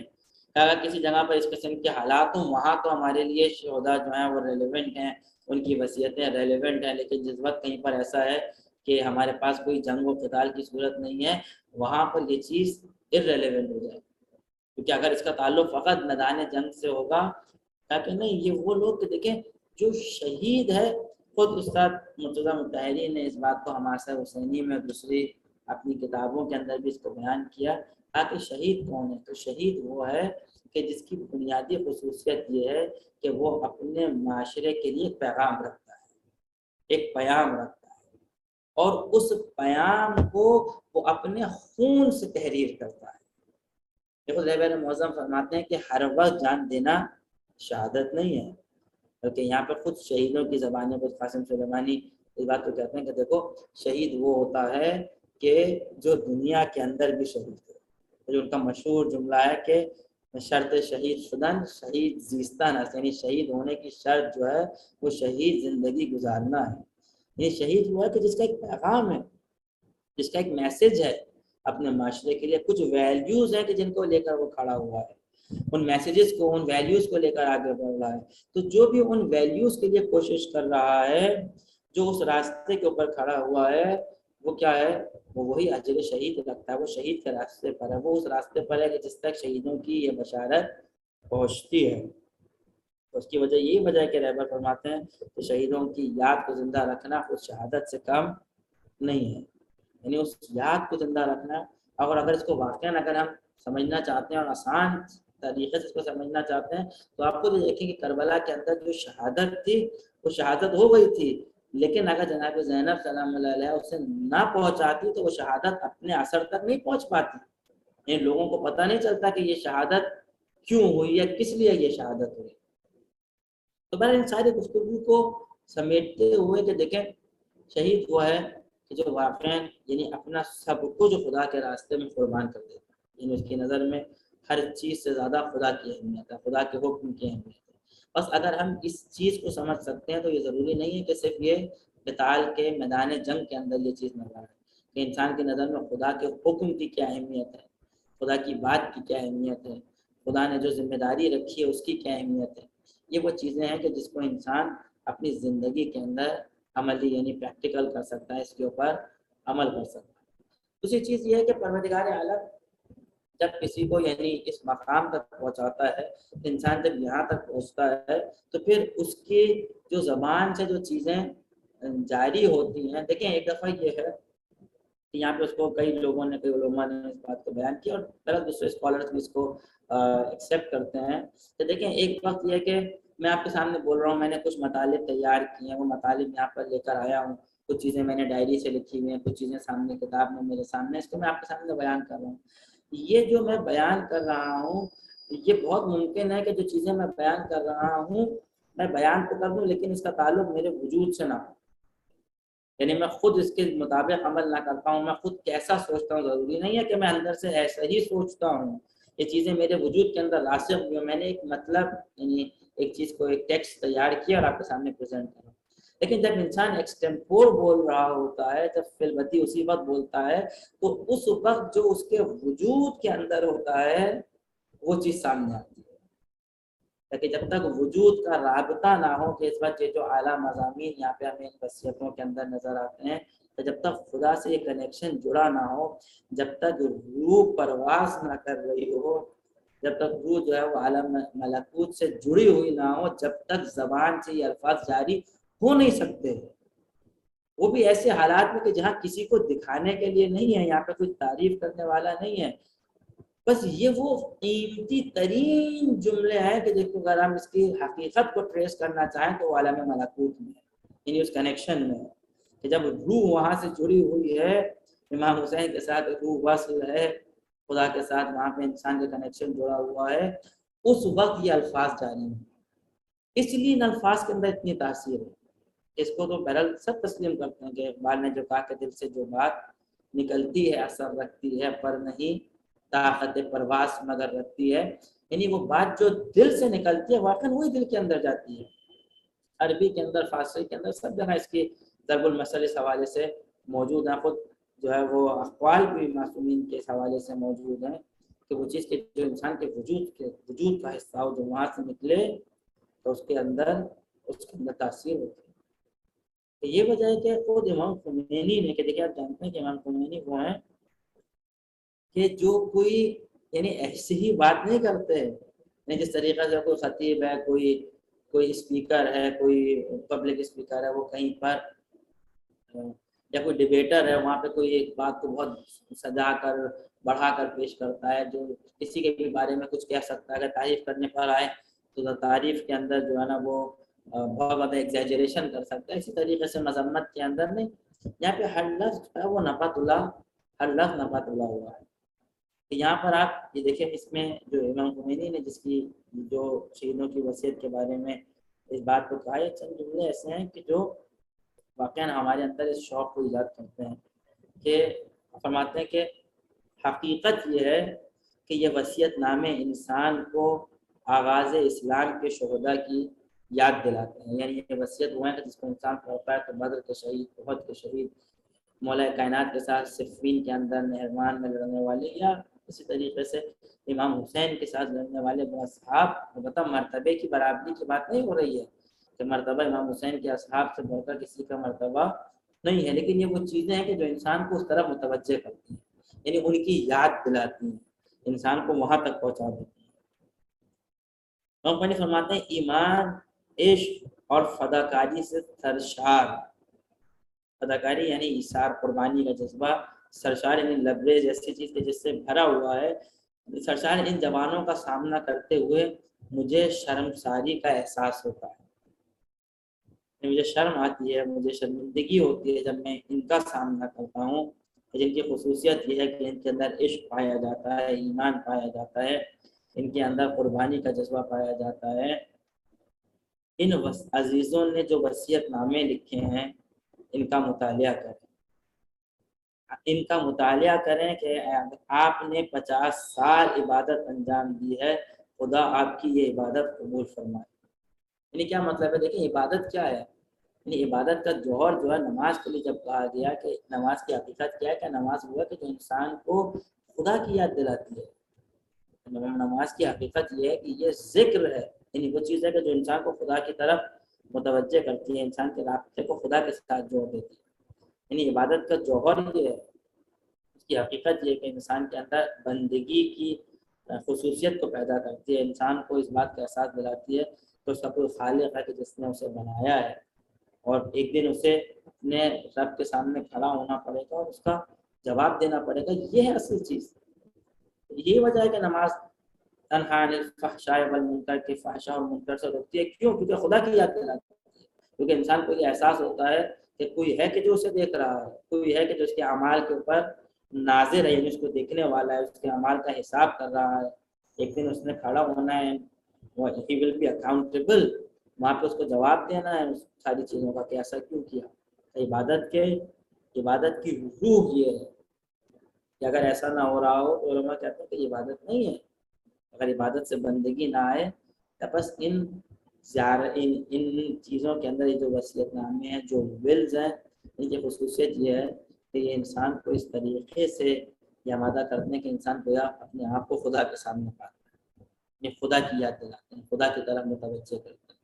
اگر کسی جگہ پر اس قسم کے حالات ہوں وہاں تو ہمارے لیے شہداء جو ہیں وہ ریلیونٹ ہیں، ان کی وصیتیں ریلیونٹ ہیں، لیکن جس وقت کہیں پر ایسا ہے کہ ہمارے پاس کوئی جنگ و قتال کی صورت نہیں ہے وہاں پر یہ چیز irrelevant ہو جائے، کیونکہ اگر اس کا تعلق فقط میدان جنگ سے ہوگا تاکہ نہیں، یہ وہ لوگ کہ دیکھیں جو شہید ہے، خود استاد مرتضیٰ مطہری نے اس بات کو حماسہ حسینی میں دوسری اپنی کتابوں کے اندر بھی اس کو بیان کیا، تاکہ شہید کون ہے، تو شہید وہ ہے کہ جس کی بنیادی خصوصیت یہ ہے کہ وہ اپنے معاشرے کے لیے پیغام رکھتا ہے، ایک پیام رکھتا ہے، اور اس پیام کو وہ اپنے خون سے تحریر کرتا ہے۔ دیکھو زیبر معظم فرماتے ہیں کہ ہر وقت جان دینا شہادت نہیں ہے، بلکہ یہاں پہ خود شہیدوں کی زبانیں خود قاسم سلیمانی اس بات کو کہتے ہیں کہ دیکھو شہید وہ ہوتا ہے کہ جو دنیا کے اندر بھی شہید ہے، جو ان کا مشہور جملہ ہے کہ شرط شہید شدن شہید زیستن، یعنی شہید ہونے کی شرط جو ہے وہ شہید زندگی گزارنا ہے، یہ شہید وہ ہے کہ جس کا ایک پیغام ہے، جس کا ایک میسج ہے اپنے معاشرے کے لیے، کچھ ویلیوز ہیں کہ جن کو لے کر وہ کھڑا ہوا ہے، ان میسیجز کو، ان ویلیوز کو لے کر آگے بڑھ رہا ہے، تو جو بھی ان ویلیوز کے لیے کوشش کر رہا ہے، جو اس راستے کے اوپر کھڑا ہوا ہے، وہ کیا ہے، وہ وہی اجر شہید رکھتا ہے، وہ شہید کے راستے پر ہے، وہ اس راستے پر ہے کہ جس تک شہیدوں کی یہ بشارت پہنچتی ہے۔ اس کی وجہ یہی وجہ ہے کہ رہبر فرماتے ہیں کہ شہیدوں کی یاد کو زندہ رکھنا اس شہادت سے کم نہیں ہے، یعنی اس یاد کو زندہ رکھنا، اور اگر اس کو واقعاً اگر ہم سمجھنا چاہتے ہیں اور آسان طریقے سے اس کو سمجھنا چاہتے ہیں تو آپ کو دیکھیں کہ کربلا کے اندر جو شہادت تھی وہ شہادت ہو گئی تھی، لیکن اگر جناب زینب سلام اللہ علیہ اسے نہ پہنچاتی تو وہ شہادت اپنے اثر تک نہیں پہنچ پاتی، یعنی لوگوں کو پتہ نہیں چلتا کہ یہ شہادت کیوں ہوئی یا کس لیے یہ شہادت ہوئی۔ تو میں ان ساری گفتگو کو سمیٹتے ہوئے کہ دیکھیں شہید وہ ہے کہ جو واقعاً یعنی اپنا سب کو جو خدا کے راستے میں قربان کر دیتا ہے، یعنی اس کی نظر میں ہر چیز سے زیادہ خدا کی اہمیت ہے، خدا کے حکم کی اہمیت ہے۔ بس اگر ہم اس چیز کو سمجھ سکتے ہیں تو یہ ضروری نہیں ہے کہ صرف یہ قتال کے میدان جنگ کے اندر یہ چیز نظر آئے کہ انسان کی نظر میں خدا کے حکم کی کیا اہمیت ہے، خدا کی بات کی کیا اہمیت ہے، خدا نے جو ذمہ داری رکھی ہے اس کی کیا اہمیت ہے۔ یہ وہ چیزیں ہیں کہ جس کو انسان اپنی زندگی کے اندر عملی یعنی پریکٹیکل کر سکتا ہے، اس کے اوپر عمل کر سکتا ہے۔ دوسری چیز یہ ہے کہ پروردگار عالم جب کسی کو یعنی اس مقام تک پہنچاتا ہے، انسان جب یہاں تک پہنچتا ہے تو پھر اس کی جو زبان سے جو چیزیں جاری ہوتی ہیں، دیکھیں ایک دفعہ یہ ہے کہ یہاں پہ اس کو کئی لوگوں نے، کئی علماء نے اس بات کو بیان کیا اور غلط دوسرے اسکالرز بھی اس کو ایکسیپٹ کرتے ہیں کہ دیکھیں ایک وقت یہ کہ میں آپ کے سامنے بول رہا ہوں، میں نے کچھ مطالب تیار کیے ہیں، وہ مطالب یہاں پر لے کر آیا ہوں، کچھ چیزیں میں نے ڈائری سے لکھی ہوئی ہیں، کچھ چیزیں سامنے کتاب میں میرے سامنے، اس کو میں آپ کے سامنے بیان کر رہا ہوں۔ یہ جو میں بیان کر رہا ہوں یہ بہت ممکن ہے کہ جو چیزیں میں بیان کر رہا ہوں میں بیان تو کر دوں لیکن اس کا تعلق میرے وجود سے نہ ہو، یعنی میں خود اس کے مطابق عمل نہ کرتا ہوں، میں خود کیسا سوچتا ہوں ضروری نہیں ہے کہ میں اندر سے ایسا ہی سوچتا ہوں، یہ چیزیں میرے وجود کے اندر راسخ ہوئی ہیں، میں نے ایک مطلب یعنی ایک چیز کو ایک ٹیکسٹ تیار کیا اور آپ کے سامنے پریزنٹ کرا۔ لیکن جب انسان ایکسٹمپور بول رہا ہوتا ہے، جب فی الوقت اسی وقت بولتا ہے، تو اس وقت جو اس کے وجود کے اندر ہوتا ہے وہ چیز سامنے آتی ہے، لیکن جب تک وجود کا رابطہ نہ ہو کہ اس وقت یہ جو اعلیٰ مضامین یہاں پہ ہمیں وصیتوں کے اندر نظر آتے ہیں، تو جب تک خدا سے یہ کنیکشن جڑا نہ ہو، جب تک روح پرواز نہ کر رہی ہو، جب تک روح جو ہے وہ عالم ملکوت سے جڑی ہوئی نہ ہو، جب تک زبان سے یہ الفاظ جاری ہو نہیں سکتے، وہ بھی ایسے حالات میں کہ جہاں کسی کو دکھانے کے لیے نہیں ہے، یہاں پہ کوئی تعریف کرنے والا نہیں ہے، بس یہ وہ قیمتی ترین جملے ہیں کہ جس کو اگر ہم اس کی حقیقت کو ٹریس کرنا چاہیں تو وہ عالم ملکوت میں ہے، یعنی اس کنیکشن میں ہے کہ جب روح وہاں سے جڑی ہوئی ہے، امام حسین کے ساتھ روح وصل ہے خدا کے ساتھ، وہاں پہ انسان کا کنیکشن جڑا ہوا ہے، اس وقت یہ الفاظ جاری ہیں، اس لیے ان الفاظ کے اندر اتنی تاثیر ہے۔ اس کو تو بہرحال سب تسلیم کرتے ہیں کہ اقبال نے جو کہا کہ دل سے جو بات نکلتی ہے اثر رکھتی ہے، پر نہیں طاقت پرواز مگر رکھتی ہے، یعنی وہ بات جو دل سے نکلتی ہے واقعاً وہی دل کے اندر جاتی ہے۔ عربی کے اندر، فارسی کے اندر، سب جگہ اس کی ضرب المثل اس حوالے سے موجود ہیں، خود جو ہے وہ اقوال بھی معصومین کے اس حوالے سے موجود ہیں کہ وہ چیز کے جو انسان کے وجود کا حصہ ہو، جو وہاں سے نکلے تو اس کے اندر تاثیر ہوتی ہے۔ تو یہ وجہ ہے کہ خود امام خمینی نے، کہ دیکھیں آپ جانتے ہیں کہ امام خمینی وہ ہیں کہ جو کوئی یعنی ایسی ہی بات نہیں کرتے ہیں، یعنی جس طریقے سے کوئی خطیب ہے، کوئی اسپیکر ہے، کوئی پبلک اسپیکر ہے، وہ کہیں پر یا کوئی ڈیبیٹر ہے، وہاں پہ کوئی ایک بات کو بہت سجا کر بڑھا کر پیش کرتا ہے، جو کسی کے بھی بارے میں کچھ کہہ سکتا ہے، اگر تعریف کرنے پر آئے تو تعریف کے اندر جو ہے نا وہ بہت زیادہ ایگزیجریشن کر سکتا ہے، اسی طریقے سے مذمت کے اندر نہیں، یہاں پہ ہر لفظ ہے وہ نفعت اللہ، ہر لفظ نفعت اللہ ہوا ہے۔ یہاں پر آپ یہ دیکھیں، اس میں جو امام خمینی نے جس کی جو شہیدوں کی وصیت کے بارے میں اس بات کو کہا، یہ چند جملے ایسے ہیں کہ جو واقعاً ہمارے اندر اس شوق کو ایجاد کرتے ہیں کہ فرماتے ہیں کہ حقیقت یہ ہے کہ یہ وصیت نامے انسان کو آغاز اسلام کے شہداء کی یاد دلاتے ہیں، یعنی یہ وصیت وہ ہے کہ جس کو انسان پڑھتا ہے تو بدر کے شہید، احد کے شہید، مولا کائنات کے ساتھ صفین کے اندر نہروان میں لڑنے والے، یا اسی طریقے سے امام حسین کے ساتھ لڑنے والے اصحاب، البتہ مرتبے کی برابری کی بات نہیں ہو رہی ہے کہ مرتبہ امام حسین کے اصحاب سے بڑھ کر کسی کا مرتبہ نہیں ہے، لیکن یہ وہ چیزیں ہیں کہ جو انسان کو اس طرف متوجہ کرتی ہیں، یعنی ان کی یاد دلاتی ہیں، انسان کو وہاں تک پہنچا دیتی ہیں۔ کمپنی فرماتے ہیں ایمان، عشق اور فداکاری سے سرشار، فداکاری یعنی ایثار، قربانی کا جذبہ، سرشار یعنی لبریز، ایسی چیز کے جس سے بھرا ہوا ہے، سرشار ان زبانوں کا سامنا کرتے ہوئے مجھے شرمساری کا احساس ہوتا ہے، مجھے شرم آتی ہے، مجھے شرمندگی ہوتی ہے جب میں ان کا سامنا کرتا ہوں، جن کی خصوصیت یہ ہے کہ ان کے اندر عشق پایا جاتا ہے، ایمان پایا جاتا ہے، ان کے اندر قربانی کا جذبہ پایا جاتا ہے۔ ان عزیزوں نے جو وصیت نامے لکھے ہیں ان کا مطالعہ کریں، ان کا مطالعہ کریں کہ آپ نے 50 سال عبادت انجام دی ہے، خدا آپ کی یہ عبادت قبول فرمائے۔ یعنی کیا مطلب ہے؟ دیکھیں عبادت کیا ہے، یعنی عبادت کا جوہر جو ہے، نماز کے لیے جب کہا گیا کہ نماز کی حقیقت کیا ہے، کہ نماز ہوا کہ جو انسان کو خدا کی یاد دلاتی ہے، نماز کی حقیقت یہ ہے کہ یہ ذکر ہے، یعنی وہ چیز ہے کہ جو انسان کو خدا کی طرف متوجہ کرتی ہے، انسان کے رابطے کو خدا کے ساتھ جوڑ دیتی ہے، یعنی عبادت کا جوہر یہ ہے، اس کی حقیقت یہ ہے کہ انسان کے اندر بندگی کی خصوصیت کو پیدا کرتی ہے، انسان کو اس بات کا احساس دلاتی ہے کہ اس کا کوئی خالق ہے کہ جس نے اسے بنایا ہے، اور ایک دن اسے اپنے رب کے سامنے کھڑا ہونا پڑے گا اور اس کا جواب دینا پڑے گا، یہ ہے اصل چیز۔ یہی وجہ ہے کہ نماز تنہا عن الفحشاء والمنکر کے فحشاء اور منکر سے روکتی ہے، کیوں؟ کیونکہ خدا کی یاد دلاتی ہے، کیونکہ انسان کو یہ احساس ہوتا ہے کہ کوئی ہے کہ جو اسے دیکھ رہا ہے، کوئی ہے کہ جو اس کے اعمال کے اوپر ناظر ہے، یعنی اس کو دیکھنے والا ہے، اس کے اعمال کا حساب کر رہا ہے، ایک دن اس نے کھڑا ہونا ہے، he will be accountable وہاں پہ اس کو جواب دینا ہے اس ساری چیزوں کا کہ ایسا کیوں کیا. عبادت کی روح یہ ہے کہ اگر ایسا نہ ہو رہا ہو تو علماء کہتے ہیں کہ عبادت نہیں ہے. اگر عبادت سے بندگی نہ آئے تو بس ان چیزوں کے اندر یہ جو وصیت نامے ہیں، جو ولز ہیں، ان کی خصوصیت یہ ہے کہ یہ انسان کو اس طریقے سے یہ آمادہ کرتے ہیں کہ انسان گویا اپنے آپ کو خدا کے سامنے پاتا ہے، اپنے خدا کی یاد دلاتے ہیں، خدا کی طرف متوجہ کرتے ہیں،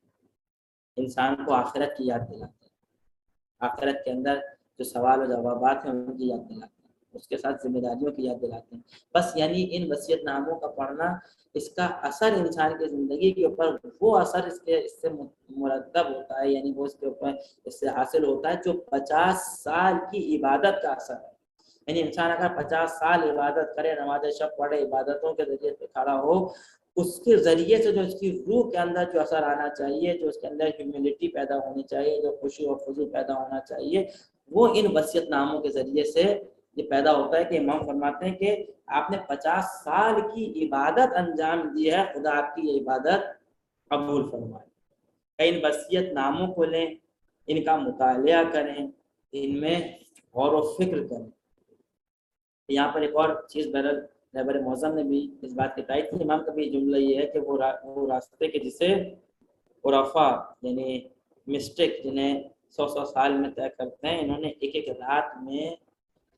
انسان کو آخرت کی یاد دلاتے ہیں، آخرت کے اندر جو سوال و جوابات ہیں ان کی یاد دلاتے ہیں، اس کے ساتھ ذمہ داریوں کی یاد دلاتے ہیں. بس یعنی ان وصیت ناموں کا پڑھنا، اس کا اثر انسان کی زندگی کے اوپر وہ اثر اس سے مرتب ہوتا ہے، یعنی وہ اس کے اوپر اس سے حاصل ہوتا ہے جو 50 سال کی عبادت کا اثر ہے. یعنی انسان اگر 50 سال عبادت کرے، نماز شب پڑھے، عبادتوں کے ذریعے سے کھڑا ہو، اس کے ذریعے سے جو اس کی روح کے اندر جو اثر آنا چاہیے، جو اس کے اندر ہیوملٹی پیدا ہونی چاہیے، جو خوشی و خضوع پیدا ہونا چاہیے، وہ ان وصیت ناموں کے ذریعے سے یہ پیدا ہوتا ہے. کہ امام فرماتے ہیں کہ آپ نے 50 سال کی عبادت انجام دی ہے، خدا آپ کی یہ عبادت قبول فرمائے. ان وصیت ناموں کو لیں، ان کا مطالعہ کریں، ان میں غور و فکر کریں. یہاں پر ایک اور چیز رہبر معظم نے بھی اس بات کی تائید کی. امام کا بھی جملہ یہ ہے کہ وہ راستے کے جسے عرفا یعنی مسٹک جنہیں 100 سال میں طے کرتے ہیں، انہوں نے ایک ایک رات میں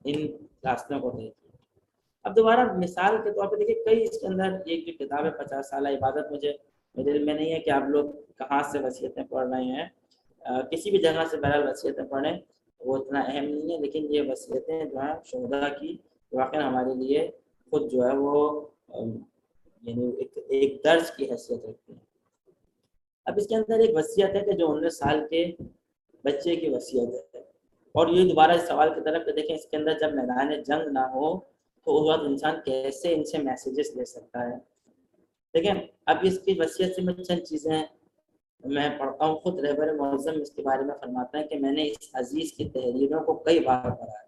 ان راستوں کو طے کیا. اب دوبارہ مثال کے طور پہ دیکھیں، کئی اس کے اندر ایک جو کتاب ہے 50 سالہ عبادت، میرے دل میں نہیں ہے کہ آپ لوگ کہاں سے وصیتیں پڑھ رہے ہیں، کسی بھی جگہ سے بہرحال وصیتیں پڑھیں، وہ اتنا اہم نہیں ہے. لیکن یہ وصیتیں جو ہیں شہداء کی واقعا ہمارے لیے خود جو ہے وہ یعنی ایک درس کی حیثیت رکھتی ہیں. اب اس کے اندر ایک وصیت ہے کہ جو 19 سال کے بچے کی وصیت ہے. اور یہ دوبارہ اس سوال کی طرف کہ دیکھیں اس کے اندر جب میدان جنگ نہ ہو تو اس وقت انسان کیسے ان سے میسیجز لے سکتا ہے. دیکھیں اب اس کی وصیت سے میں چند چیزیں میں پڑھتا ہوں. خود رہبر معظم اس کے بارے میں فرماتا ہے کہ میں نے اس عزیز کی تحریروں کو کئی بار پڑھا ہے.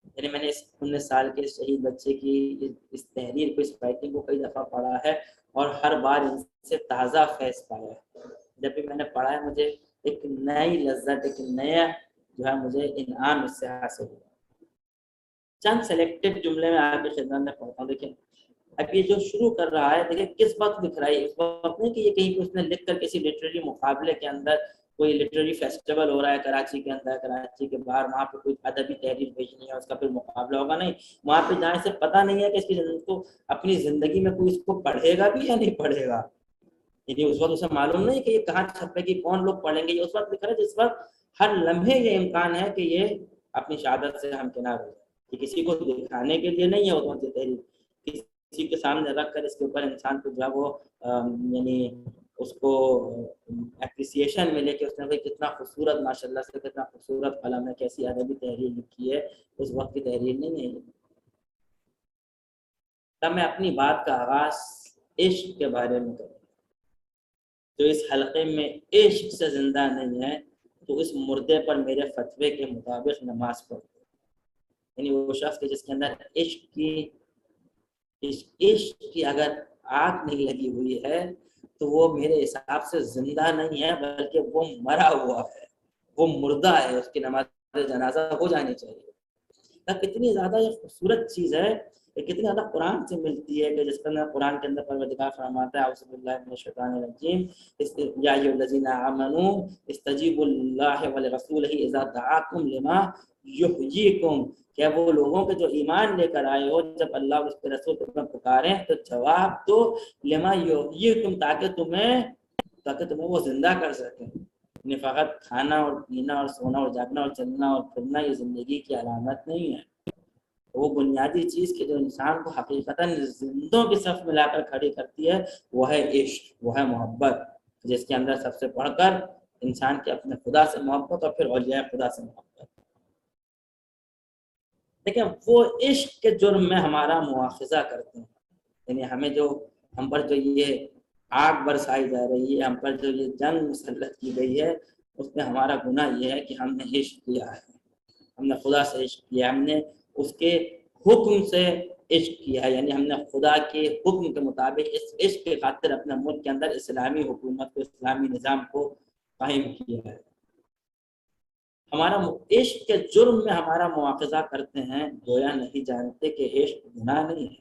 یعنی میں نے اس 19 سال کے شہید بچے کی اس تحریر کو، اس رائٹنگ کو کئی دفعہ پڑھا ہے اور ہر بار ان سے تازہ فیض پایا ہے. جب بھی میں نے پڑھا ہے مجھے ایک نئی لذت، ایک نیا جو ہے مجھے انعام اس سے حاصل ہوا. چند سلیکٹڈ جملے میں آپ کی خدمت میں پڑھتا ہوں. دیکھیں اب یہ جو شروع کر رہا ہے، دیکھیں کس وقت لکھ رہا ہے. اس وقت نہیں کہ یہ کہیں پہ اس نے لکھ کر کسی لٹریری مقابلے کے اندر، کوئی لٹریری فیسٹیول ہو رہا ہے کراچی کے اندر، کراچی کے باہر، وہاں پہ کوئی ادبی تحریر بھیجنی ہے، اس کا پھر مقابلہ ہوگا. نہیں، وہاں پہ جانے سے پتہ نہیں ہے کہ اس کی کو اپنی زندگی میں کوئی اس کو پڑھے گا بھی یا نہیں پڑھے گا. یعنی اس وقت اسے معلوم نہیں کہ یہ کہاں چھپے گی، کون لوگ پڑھیں گے. یہ اس وقت لکھ رہا ہے جس وقت ہر لمحے یہ امکان ہے کہ یہ اپنی شہادت سے ہمکنار ہو جائے. کہ کسی کو دکھانے کے لیے نہیں ہے وہ تحریر، کسی کے سامنے رکھ کر اس کے اوپر انسان کو جو ہے وہ یعنی اس کو اپریسیشن ملے کہ اس نے کتنا خوبصورت، ماشاءاللہ سے کتنا خوبصورت قلم ہے، کیسی ادبی تحریر لکھی ہے. اس وقت کی تحریر نہیں ہے. تب میں اپنی بات کا آغاز عشق کے بارے میں کروں. جو اس حلقے میں عشق سے زندہ نہیں ہے تو اس مردے پر میرے فتوے کے مطابق نماز پڑھو. یعنی وہ شخص کے جس کے اندر عشق کی اگر آگ نہیں لگی ہوئی ہے تو وہ میرے حساب سے زندہ نہیں ہے، بلکہ وہ مرا ہوا ہے، وہ مردہ ہے. اس کی نماز جنازہ ہو جانی چاہیے. کتنی زیادہ یہ خوبصورت چیز ہے، کتنی زیادہ قرآن سے ملتی ہے کہ جس پر قرآن کے اندر پروردگار فرماتا ہے اعوذ باللہ من الشیطان الرجیم یا ایھا الذین آمنوا استجیبوا للہ ولرسولہ اذا دعاکم لما یحییکم. کہ وہ لوگوں کے جو ایمان لے کر آئے ہو، جب اللہ اور اس کے رسول تمہیں پکاریں تو جواب دو لما یحییکم، تاکہ تمہیں وہ زندہ کر سکیں. یعنی فقط کھانا اور پینا اور سونا اور جاگنا اور چلنا اور پھرنا یہ زندگی کی علامت نہیں ہے. وہ بنیادی چیز کہ جو انسان کو حقیقتاً زندوں کی صف میں لا کر کھڑی کرتی ہے وہ ہے عشق، وہ ہے محبت، جس کے اندر سب سے بڑھ کر انسان کے اپنے خدا سے محبت اور پھر اولیاء خدا سے محبت. لیکن وہ عشق کے جرم میں ہمارا مواخذہ کرتے ہیں. یعنی ہم پر جو یہ آگ برسائی جا رہی ہے، ہم پر جو یہ جنگ مسلط کی گئی ہے، اس میں ہمارا گناہ یہ ہے کہ ہم نے عشق کیا ہے، ہم نے خدا سے عشق کیا، ہم نے اس کے حکم سے عشق کیا ہے، یعنی ہم نے خدا کے حکم کے مطابق اس عشق کے خاطر اپنے ملک کے اندر اسلامی حکومت کو، اسلامی نظام کو قائم کیا ہے۔ ہمارا عشق کے جرم میں ہمارا مواخذہ کرتے ہیں، گویا نہیں جانتے کہ عشق گناہ نہیں ہے۔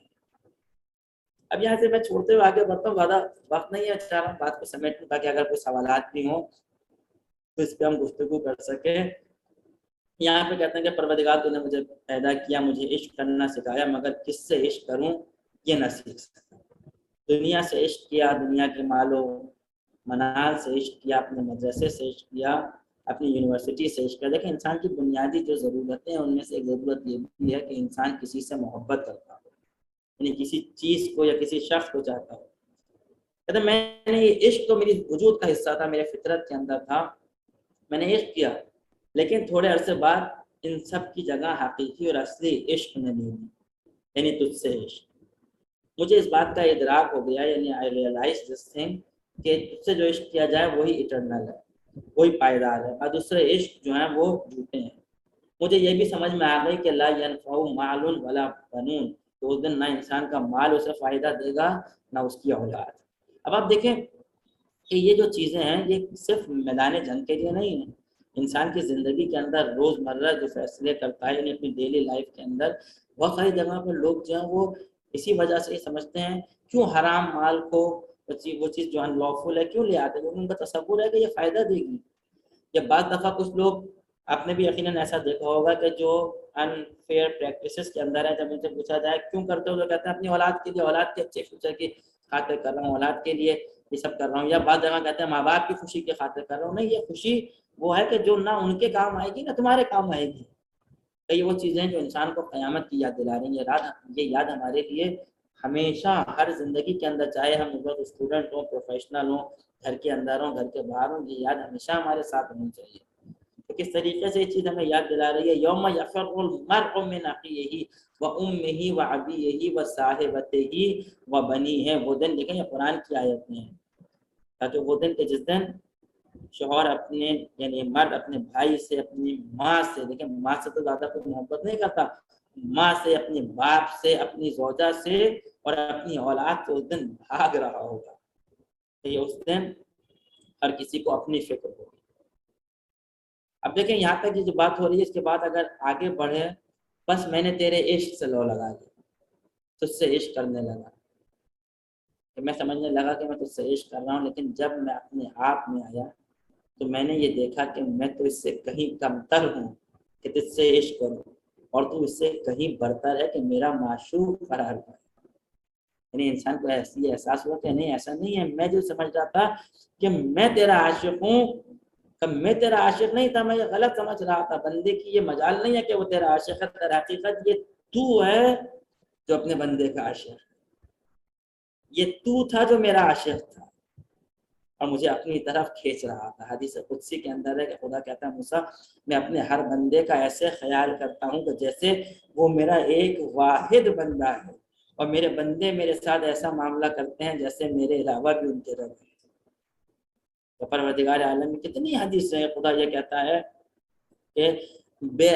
اب یہاں سے میں چھوڑتے ہوئے آگے بڑھتا ہوں، زیادہ وقت نہیں ہے، چاہ رہا ہوں بات کو سمیٹ لوں تاکہ اگر کوئی سوالات بھی ہوں تو اس پہ ہم گفتگو کر سکیں۔ یہاں پہ کہتے ہیں کہ پروردگار تو نے مجھے پیدا کیا، مجھے عشق کرنا سکھایا، مگر کس سے عشق کروں یہ نہ سیکھ سکتا۔ دنیا سے عشق کیا، دنیا کے مال و منال سے عشق کیا، اپنے مدرسے سے عشق کیا، اپنی یونیورسٹی سے عشق کیا۔ دیکھیں انسان کی بنیادی جو ضرورتیں ہیں ان میں سے ایک ضرورت یہ بھی ہے کہ انسان کسی سے محبت کرتا ہو، یعنی کسی چیز کو یا کسی شخص کو چاہتا ہو۔ کہتے ہیں میں نے یہ عشق تو میری وجود کا حصہ تھا، میرے فطرت کے اندر تھا، میں نے عشق کیا، لیکن تھوڑے عرصے بعد ان سب کی جگہ حقیقی اور اصلی عشق نے لی، یعنی تجھ سے عشق۔ مجھے اس بات کا ادراک ہو گیا، یعنی I realize this thing کہ تجھ سے جو عشق کیا جائے وہی ایٹرنل ہے، وہی پائیدار ہے، اور دوسرے عشق جو ہیں وہ جھوٹے ہیں۔ مجھے یہ بھی سمجھ میں آ گئی کہ لا ينفع مال ولا بنون، تو اس دن نہ انسان کا مال اسے فائدہ دے گا نہ اس کی اولاد۔ اب آپ دیکھیں کہ یہ جو چیزیں ہیں یہ صرف میدان جنگ کے لیے نہیں ہیں، انسان کی زندگی کے اندر روزمرہ جو فیصلے کرتا ہے، یعنی اپنی ڈیلی لائف کے اندر بہت ساری جگہوں پہ لوگ جو ہیں وہ اسی وجہ سے یہ سمجھتے ہیں کیوں حرام مال کو، وہ چیز جو ان لافل ہے کیوں لے آتے ہیں، کیونکہ ان کا تصور ہے کہ یہ فائدہ دے گی۔ یا بعض دفعہ کچھ لوگ، آپ نے بھی یقیناً ایسا دیکھا ہوگا کہ جو انفیئر پریکٹسز کے اندر ہے، جب ان سے پوچھا جائے کیوں کرتے ہو تو کہتے ہیں اپنی اولاد کے لیے، اولاد کے اچھے فیوچر کی خاطر کر رہا ہوں، اولاد کے لیے یہ سب کر رہا ہوں۔ یا بعض جگہ کہتے ہیں ماں باپ کی خوشی کی خاطر کر رہا ہوں۔ نہیں، یہ خوشی وہ ہے کہ جو نہ ان کے کام آئے گی نہ تمہارے کام آئے گی۔ کئی وہ چیزیں جو انسان کو قیامت کی یاد دلا رہی ہیں، یہ یاد ہمارے لیے ہمیشہ ہر زندگی کے اندر، چاہے ہم اسٹوڈنٹ ہوں، پروفیشنل ہوں، گھر کے اندر ہوں، گھر کے باہر ہوں، یہ یاد ہمیشہ ہمارے ساتھ ہونی چاہیے۔ تو کس طریقے سے یہ چیز ہمیں یاد دلا رہی ہے، یوم یفر المرء من اخیہ وامہ وابیہ وصاحبتہ وبنیہ، وہ دن دیکھیں یہ قرآن کی آیت میں ہے، تاکہ وہ دن کہ جس دن شوہر اپنے، یعنی مرد اپنے بھائی سے، اپنی ماں سے، لیکن ماں سے تو زیادہ کوئی محبت نہیں کرتا، ماں سے، اپنے باپ سے، اپنی زوجہ سے اور اپنی اولاد سے اس دن بھاگ رہا ہوگا۔ یہ اس دن ہر کسی کو اپنی فکر ہوگی۔ اب دیکھیں یہاں تک یہ جو بات ہو رہی ہے، اس کے بعد اگر آگے بڑھے، بس میں نے تیرے عشق سے لو لگا دی، تجھ سے عشق کرنے لگا، کہ میں سمجھنے لگا کہ میں تجھ سے عشق کر رہا ہوں، لیکن جب میں اپنے آپ میں آیا تو میں نے یہ دیکھا کہ میں تو اس سے کہیں کمتر ہوں کہ تجھ سے عشق کروں، اور تو اس سے کہیں برتر ہے کہ میرا معشوق قرار پائے۔ یعنی انسان کو ایسی احساس ہوا کہ نہیں، ایسا نہیں ہے، میں جو سمجھ رہا تھا کہ میں تیرا عاشق ہوں، کہ میں تیرا عاشق نہیں تھا، میں یہ غلط سمجھ رہا تھا۔ بندے کی یہ مجال نہیں ہے کہ وہ تیرا عاشق ہے، در حقیقت یہ تو ہے جو اپنے بندے کا عاشق ہے، یہ تو تھا جو میرا عاشق تھا اور مجھے اپنی طرف کھینچ رہا تھا۔ حدیث قدسی کے اندر ہے کہ خدا کہتا ہے موسیٰ میں اپنے ہر بندے کا ایسے خیال کرتا ہوں کہ جیسے وہ میرا ایک واحد بندہ ہے، اور میرے بندے میرے ساتھ ایسا معاملہ کرتے ہیں جیسے میرے علاوہ بھی ان کے رب ہیں۔ تو پروردگار عالم میں کتنی حدیث ہے، خدا یہ کہتا ہے کہ بے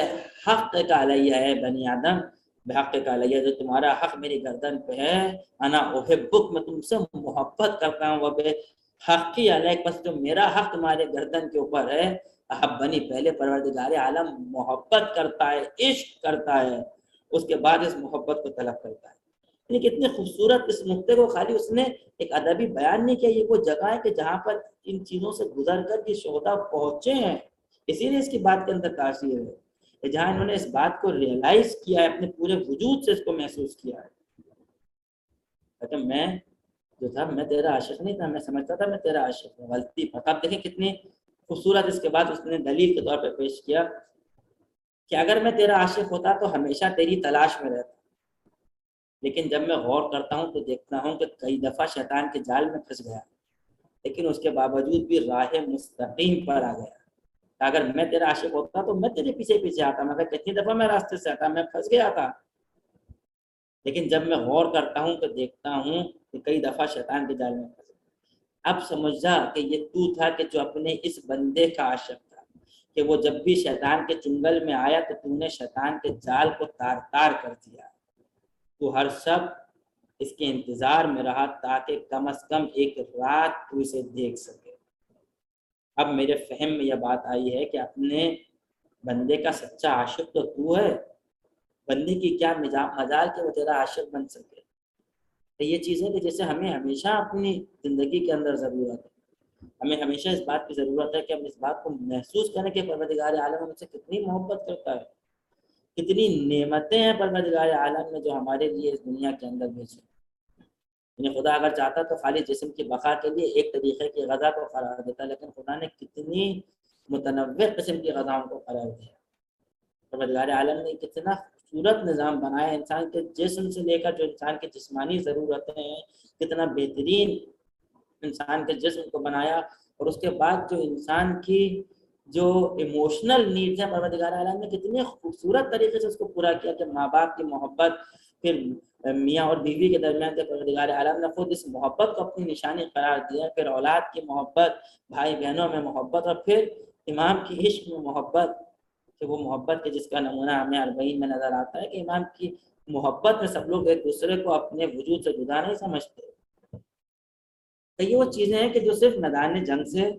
حق کا علیہ ہے بنی آدم، بے حق کا علیہ، جو تمہارا حق میری گردن پہ ہے، انا احبک، میں تم سے محبت کرتا ہوں، وہ بے حقی علیہ، بس جو میرا حق تمہارے گردن کے اوپر ہے، احبنی، پہلے پروردگار عالم محبت کرتا ہے، عشق کرتا ہے، اس کے بعد اس محبت کو طلب کرتا ہے۔ یعنی کتنی خوبصورت اس نقطے کو خالی اس نے ایک ادبی بیان نہیں کیا، یہ وہ جگہ ہے کہ جہاں پر ان چیزوں سے گزر کر یہ شہداء پہنچے ہیں، اسی لیے اس کی بات کے اندر تاثیر ہے کہ جہاں انہوں نے اس بات کو ریئلائز کیا ہے، اپنے پورے وجود سے اس کو محسوس کیا ہے۔ لیکن میں جو تھا، میں تیرا عاشق نہیں تھا، میں سمجھتا تھا میں تیرا عاشق ہوں، غلطی پر۔ اب دیکھیں کتنی خوبصورت اس کے بعد اس نے دلیل کے طور پہ پیش کیا کہ اگر میں تیرا عاشق ہوتا تو ہمیشہ تیری تلاش میں رہتا، لیکن جب میں غور کرتا ہوں تو دیکھتا ہوں کہ کئی دفعہ شیطان کے جال میں پھنس گیا، لیکن اس کے باوجود بھی راہ مستقیم پر آ گیا۔ اگر میں تیرا عاشق ہوتا تو میں تیرے پیچھے پیچھے آتا، مگر کتنی دفعہ میں راستے سے آتا، میں پھنس گیا تھا، لیکن جب میں غور کرتا ہوں تو دیکھتا ہوں کہ کئی دفعہ شیطان کے جال میں پھنس گیا۔ اب سمجھ جا کہ یہ تو تھا کہ جو اپنے اس بندے کا عاشق تھا، کہ وہ جب بھی شیطان کے چنگل میں آیا تو تو نے شیطان کے جال کو تار تار کر دیا، تو ہر شب اس کے انتظار میں رہا تاکہ کم از کم ایک رات تو اسے دیکھ سکے۔ اب میرے فہم میں یہ بات آئی ہے کہ اپنے بندے کا سچا عاشق تو ہے، بندے کی کیا مجال کہ وہ تیرا عاشق بن سکے۔ تو یہ چیز ہے کہ جیسے ہمیں ہمیشہ اپنی زندگی کے اندر ضرورت ہے، ہمیں ہمیشہ اس بات کی ضرورت ہے کہ ہم اس بات کو محسوس کریں کہ پروردگار عالم ہم سے کتنی محبت کرتا ہے، کتنی نعمتیں ہیں پروردگار عالم نے جو ہمارے لیے اس دنیا کے اندر بھیجی۔ یعنی خدا اگر چاہتا تو خالی جسم کی بقا کے لیے ایک طریقے کی غذا کو قرار دیتا، لیکن خدا نے کتنی متنوع قسم کی غذاؤں کو قرار دیا۔ پروردگار عالم نے کتنا خوبصورت نظام بنایا انسان کے جسم سے لے کر جو انسان کی جسمانی ضرورتیں ہیں، کتنا بہترین انسان کے جسم کو بنایا، اور اس کے بعد جو انسان کی جو ایموشنل نیڈز ہیں پروردگار عالم نے کتنے خوبصورت طریقے سے اس کو پورا کیا کہ ماں باپ کی محبت، پھر میاں اور بیوی کے درمیان پروردگار عالم نے خود اس محبت کو اپنی نشانی قرار دیا، پھر اولاد کی محبت، بھائی بہنوں میں محبت، اور پھر امام کی عشق میں محبت، کہ وہ محبت کے جس کا نمونہ ہمیں اربعین میں نظر آتا ہے کہ امام کی محبت میں سب لوگ ایک دوسرے کو اپنے وجود سے جدا نہیں سمجھتے۔ تو یہ وہ چیزیں ہیں کہ جو صرف میدان جنگ سے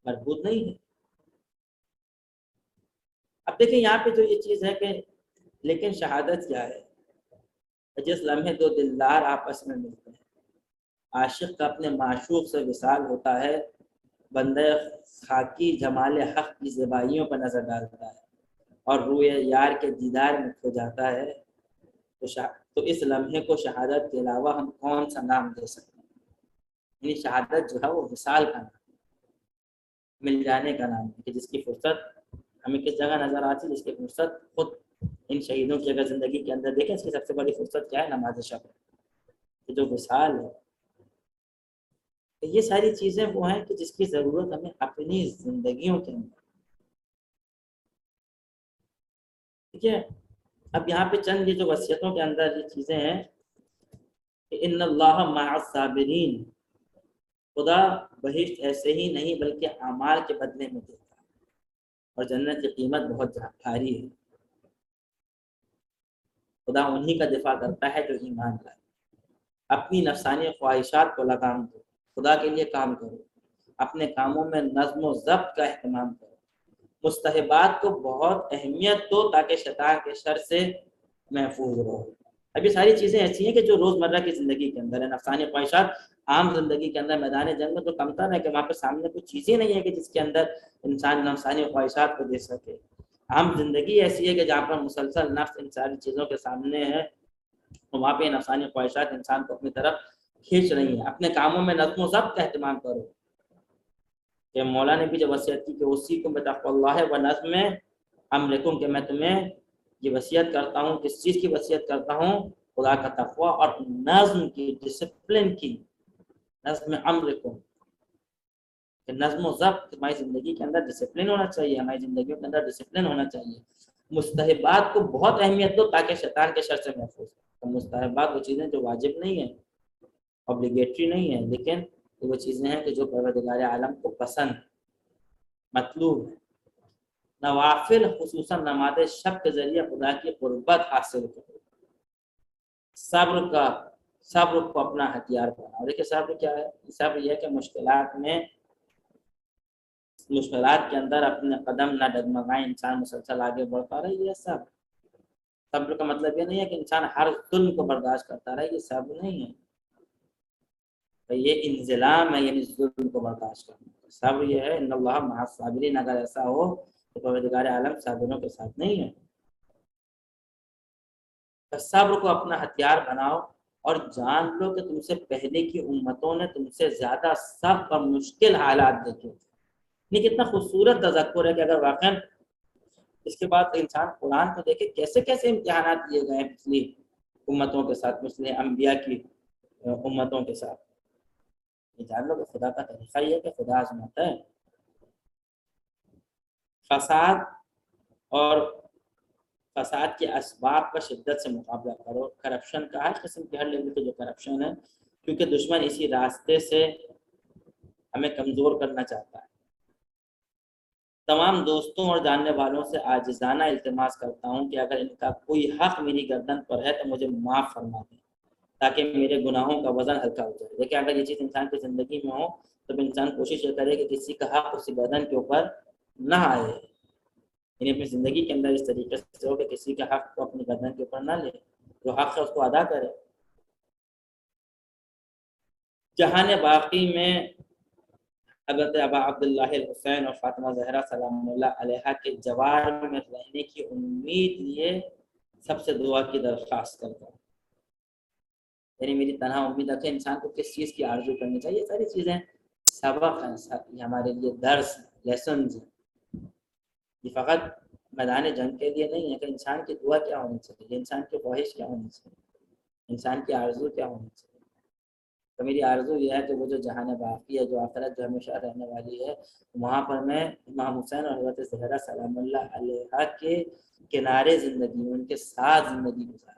مربوط نہیں ہے۔ اب دیکھیں یہاں پہ جو یہ چیز ہے کہ لیکن شہادت کیا ہے؟ جس لمحے دو دلدار آپس میں ملتے ہیں، عاشق کا اپنے معشوق سے وصال ہوتا ہے، بندہ خاکی جمال حق کی زیبائیوں پر نظر ڈالتا ہے اور روئے یار کے دیدار میں کھو جاتا ہے، تو اس لمحے کو شہادت کے علاوہ ہم کون سا نام دے سکتے ہیں؟ یعنی شہادت جو ہے وہ وصال کا نام، مل جانے کا نام ہے، کہ جس کی فرصت ہمیں کس جگہ نظر آتی ہے، جس کی فرصت خود ان شہیدوں کی اگر زندگی کے اندر دیکھیں، اس کی سب سے بڑی فرصت کیا ہے؟ نماز شب، کہ جو وصال ہے۔ تو یہ ساری چیزیں وہ ہیں کہ جس کی ضرورت ہمیں اپنی زندگیوں کے اندر، ٹھیک ہے۔ اب یہاں پہ چند یہ جو وصیتوں کے اندر یہ چیزیں ہیں کہ ان اللہ مع الصابرین، خدا بہشت ایسے ہی نہیں بلکہ اعمال کے بدلے میں دیتا ہے، اور جنت کی قیمت بہت بھاری ہے۔ خدا انہی کا دفاع کرتا ہے جو ایمان لائے۔ اپنی نفسانی خواہشات کو لگام دو، خدا کے لیے کام کرو، اپنے کاموں میں نظم و ضبط کا اہتمام کرو، مستحبات کو بہت اہمیت دو تاکہ شیطان کے شر سے محفوظ رہو۔ اب یہ ساری چیزیں ایسی ہیں کہ جو روزمرہ کی زندگی کے اندر ہے، نفسانی خواہشات عام زندگی کے اندر میدان جنگ میں تو کمتر ہے کہ وہاں پہ سامنے کچھ چیزیں نہیں ہے کہ جس کے اندر انسان نفسانی خواہشات کو دے سکے۔ عام زندگی ایسی ہے کہ جہاں پر مسلسل نفس ان ساری چیزوں کے سامنے ہے، تو وہاں پہ نفسانی خواہشات انسان کو اپنی طرف کھینچ رہی ہیں۔ اپنے کاموں میں نظم و ضبط کا اہتمام کرو، کہ مولا نے بھی جو وصیت کی کہ اسی کو بتقوی اللہ و نظم امرکم، کہ میں تمہیں یہ وصیت کرتا ہوں، کس چیز کی وصیت کرتا ہوں؟ خدا کا تقوی اور نظم کی، ڈسپلن کی، نظم امرکم، کہ نظم و ضبط ہماری زندگی کے اندر ڈسپلن ہونا چاہیے، ہماری زندگیوں کے اندر ڈسپلن ہونا چاہیے۔ مستحبات کو بہت اہمیت دو تاکہ شیطان کے شر سے محفوظ ہو۔ مستحبات وہ چیزیں جو واجب نہیں ہیں، اوبلیگیٹری نہیں ہیں، لیکن وہ چیزیں ہیں کہ جو پروردگار عالم کو پسند، مطلوب ہے۔ نوافل خصوصاً نماز شب کے ذریعے خدا کی قربت حاصل کرو۔ صبر کو اپنا ہتھیار بناؤ۔ دیکھیں صبر کیا ہے؟ صبر یہ ہے کہ مشکلات کے اندر اپنے قدم نہ ڈگمگائیں، انسان مسلسل آگے بڑھتا رہے، یہ صبر کا مطلب یہ نہیں ہے کہ انسان ہر ظلم کو برداشت کرتا رہے، یہ صبر نہیں ہے، یہ انضلام ہے، یعنی ظلم کو برداشت کرنا۔ صبر یہ ہے ان اللہ مع الصابرین، اگر ایسا ہو تو پروردگار عالم صابروں کے ساتھ نہیں ہے۔ صبر کو اپنا ہتھیار بناؤ اور جان لو کہ تم سے پہلے کی امتوں نے تم سے زیادہ سخت اور مشکل حالات دیکھے تھے۔ یہ کتنا خوبصورت تذکر ہے کہ اگر واقعا اس کے بعد انسان قرآن کو دیکھے کیسے کیسے امتحانات دیے گئے ہیں پچھلی امتوں کے ساتھ، پچھلے انبیاء کی امتوں کے ساتھ۔ یہ جان لو کہ خدا کا طریقہ یہ ہے کہ خدا آزماتا ہے۔ فساد کے اسباب کا شدت سے مقابلہ کرو۔ کرپشن کا ہر قسم کے ہر لیول کے جو کرپشن ہے، کیونکہ دشمن اسی راستے سے ہمیں کمزور کرنا چاہتا ہے۔ تمام دوستوں اور جاننے والوں سے عاجزانہ التماس کرتا ہوں کہ اگر ان کا کوئی حق میری گردن پر ہے تو مجھے معاف فرما دیں تاکہ میرے گناہوں کا وزن ہلکا ہو جائے۔ دیکھیں اگر یہ چیز انسان کی زندگی میں ہو تو انسان کوشش یہ کرے کہ کسی کا حق اس کی گردن کے اوپر نہ آئے، یعنی اپنی زندگی کے اندر اس طریقے سے ہو کہ کسی کا حق کو اپنی گردن کے اوپر نہ لے، جو حق ہے اس کو ادا کرے۔ جہان باقی میں حضرت ابا عبداللہ الحسین اور فاطمہ زہرا سلام اللہ علیہ کے جوار میں رہنے کی امید لیے سب سے دعا کی درخواست کرتا ہوں، یعنی میری تنہا امید ہے کہ انسان کو کس چیز کی آرزو کرنی چاہیے۔ یہ ساری چیزیں سبق ہیں، یہ ہمارے لیے درس لیسنز ہیں، یہ فقط میدان جنگ کے لیے نہیں ہے کہ انسان کی دعا کیا ہونی چاہیے، انسان کی خواہش کیا ہونی چاہیے، انسان کی آرزو کیا ہونی چاہیے۔ تو میری آرزو یہ ہے کہ وہ جو جہان باقی ہے، جو آخرت جو ہمیشہ رہنے والی ہے، وہاں پر میں امام حسین اور حضرت زہرا سلام اللہ علیہ کے کنارے زندگی، ان کے ساتھ زندگی گزاروں۔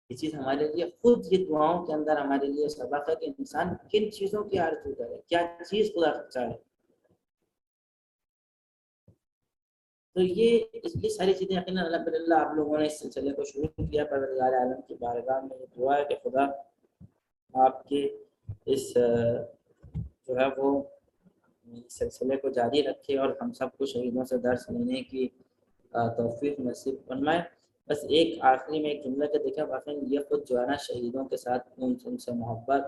یہ چیز ہمارے لیے خود یہ دعاؤں کے اندر ہمارے لیے سبق ہے کہ انسان کن چیزوں کی آرزو کرے، کیا چیز خدا چاہے۔ تو یہ ساری چیزیں یقیناً الحمدللہ آپ لوگوں نے اس سلسلے کو شروع کیا، پروردگار عالم کی بارگاہ میں یہ دعا ہے کہ خدا آپ کے اس جو ہے وہ سلسلے کو جاری رکھے اور ہم سب کو شہیدوں سے درس لینے کی توفیق نصیب فرمائے۔ بس ایک آخری میں ایک جملہ کے دیکھا، واقعی یہ خود جو ہے نا شہیدوں کے ساتھ ان سے محبت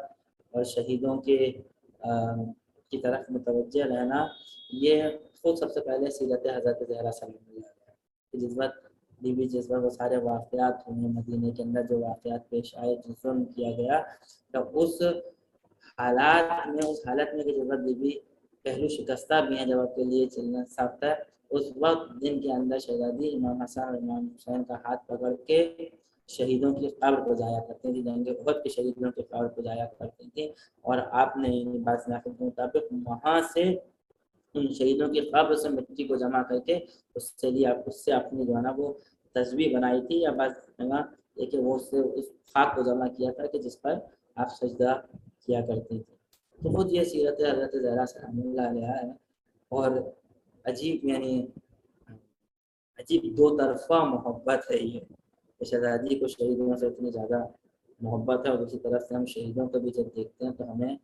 اور شہیدوں کی طرف متوجہ رہنا، یہ خود سب سے پہلے سیرت حضرت زہرا صلی اللہ علیہ جس وقت جس وقت وہ سارے واقعات ہوئے مدینے کے اندر، جو واقعات پیش آئے، جو ظلم کیا گیا، تو اس حالت میں کہ جب بی بی پہلو شکستہ بھی ہیں، جب آپ کے لیے چلنا سخت ہے، اس وقت دن کے اندر شہزادی امام حسن اور امام حسین کا ہاتھ پکڑ کے شہیدوں کی قبر کو جایا کرتے تھے، جنگ احد کے شہیدوں کی قبر کو جایا کرتے تھے، اور آپ نے بات ناقد کے مطابق وہاں سے ان شہیدوں کی قبر سے مٹی کو جمع کر کے اس سے اپنی جو ہے نا وہ تصویر بنائی تھی، یا بس یہ کہ وہ اس خاک کو جمع کیا تھا کہ جس پر آپ سجدہ کیا کرتے تھے۔ تو خود یہ سیرت حضرت زہرا سلام اللہ علیہ ہے، اور عجیب دو طرفہ محبت ہے یہ، شہزادی کو شہیدوں سے اتنی زیادہ محبت ہے، اور دوسری طرف سے ہم شہیدوں کو بھی جب دیکھتے ہیں تو ہمیں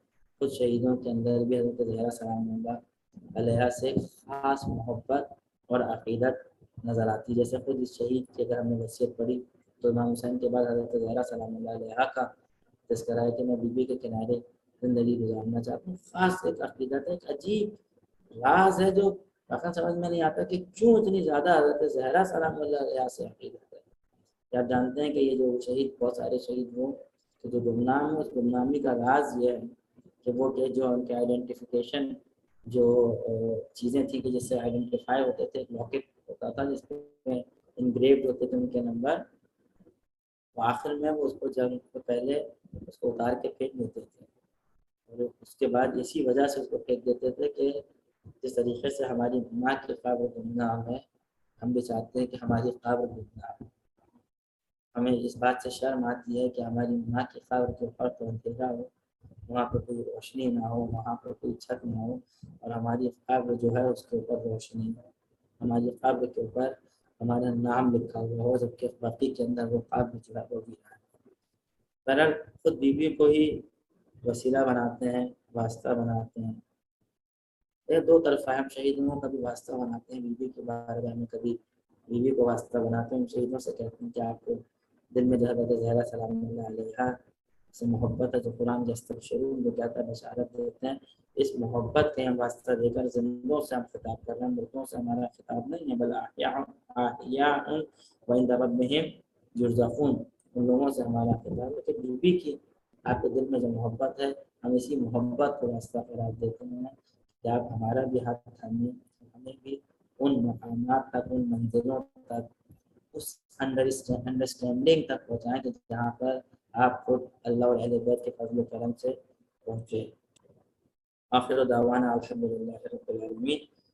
خود شہیدوں کے اندر بھی حضرت زہرا سلام اللہ علیہ سے خاص محبت اور عقیدت نظر آتی ہے۔ جیسے خود اس شہید کی اگر ہم نے وصیت پڑھی تو امام حسین کے بعد حضرت زہرا سلام اللہ علیہ کا تذکرہ ہے کہ میں بی بی کے کنارے زندگی گزارنا چاہتا ہوں۔ خاص ایک عقیدت ہے، ایک عجیب راز ہے جو واقعا سمجھ میں نہیں آتا کہ کیوں اتنی زیادہ حضرت زہرا سلام اللہ علیہ سے عقیدت ہے۔ آپ جانتے ہیں کہ یہ جو شہید، بہت سارے شہید ہوں تو جو گمنام ہے، اس گمنامی کا راز یہ ہے کہ وہ کہ جو ان کے آئیڈینٹیفیکیشن جو چیزیں تھیں کہ جس سے آئیڈینٹیفائی ہوتے تھے، ایک لاکٹ ہوتا تھا جس پہ انگریوڈ ہوتے تھے ان کے نمبر، تو آخر میں وہ اس کو جب پہلے اس کو اتار کے پھینک دیتے تھے، اور اس کے بعد اسی وجہ سے اس کو پھینک دیتے تھے کہ جس طریقے سے ہماری ماں کی قبر گمنام ہے، ہم بھی چاہتے ہیں کہ ہماری قبر گمنام ہے۔ ہمیں اس بات سے شرم آتی ہے کہ ہماری ماں کی قبر کے اوپر تو اندھیرا ہو، وہاں پہ کوئی روشنی نہ ہو، وہاں پہ کوئی چھت نہ ہو، اور ہماری قبر جو ہے اس کے اوپر روشنی ہو، ہماری قبر کے اوپر ہمارا نام لکھا ہوا ہو، جبکہ بقی کے اندر وہ قبر جو ہے وہ بھی ہے۔ بہرحال خود بیوی کو ہی وسیلہ بناتے ہیں، واسطہ بناتے ہیں۔ یہ دو طرفہ ہے، ہم شہیدوں کا بھی واسطہ بناتے ہیں، بیوی کے بارگاہ میں کبھی بیوی کو واسطہ بناتے ہیں، ہم شہیدوں سے کہتے ہیں کہ آپ کو دل میں جو حضرت زہرا سلام اللہ علیہ سے محبت ہے، جو قرآن یستبشرون جو کہتا ہے بشارت دیتے ہیں، اس محبت کے ہم واسطہ دے کر زندوں سے ہم خطاب کر رہے ہیں، مردوں سے ہمارا خطاب نہیں ہے، بل احیاء وعند ربہم یرزقون، ان لوگوں سے ہمارا خطاب ہے کہ بیوی کی آپ کے دل میں جو محبت ہے، ہم اسی محبت کو واسطہ قرار دیتے ہیں کہ آپ ہمارا بھی ہاتھ تھامیں، ہمیں بھی ان مقامات تک، ان منزلوں تک، اس انڈرسٹینڈنگ تک پہنچائیں کہ جہاں پر آپ خود اللہ اور اہل بیت کے فضل و کرم سے پہنچے۔ آخر دعوانا الحمدللہ رب العالمین۔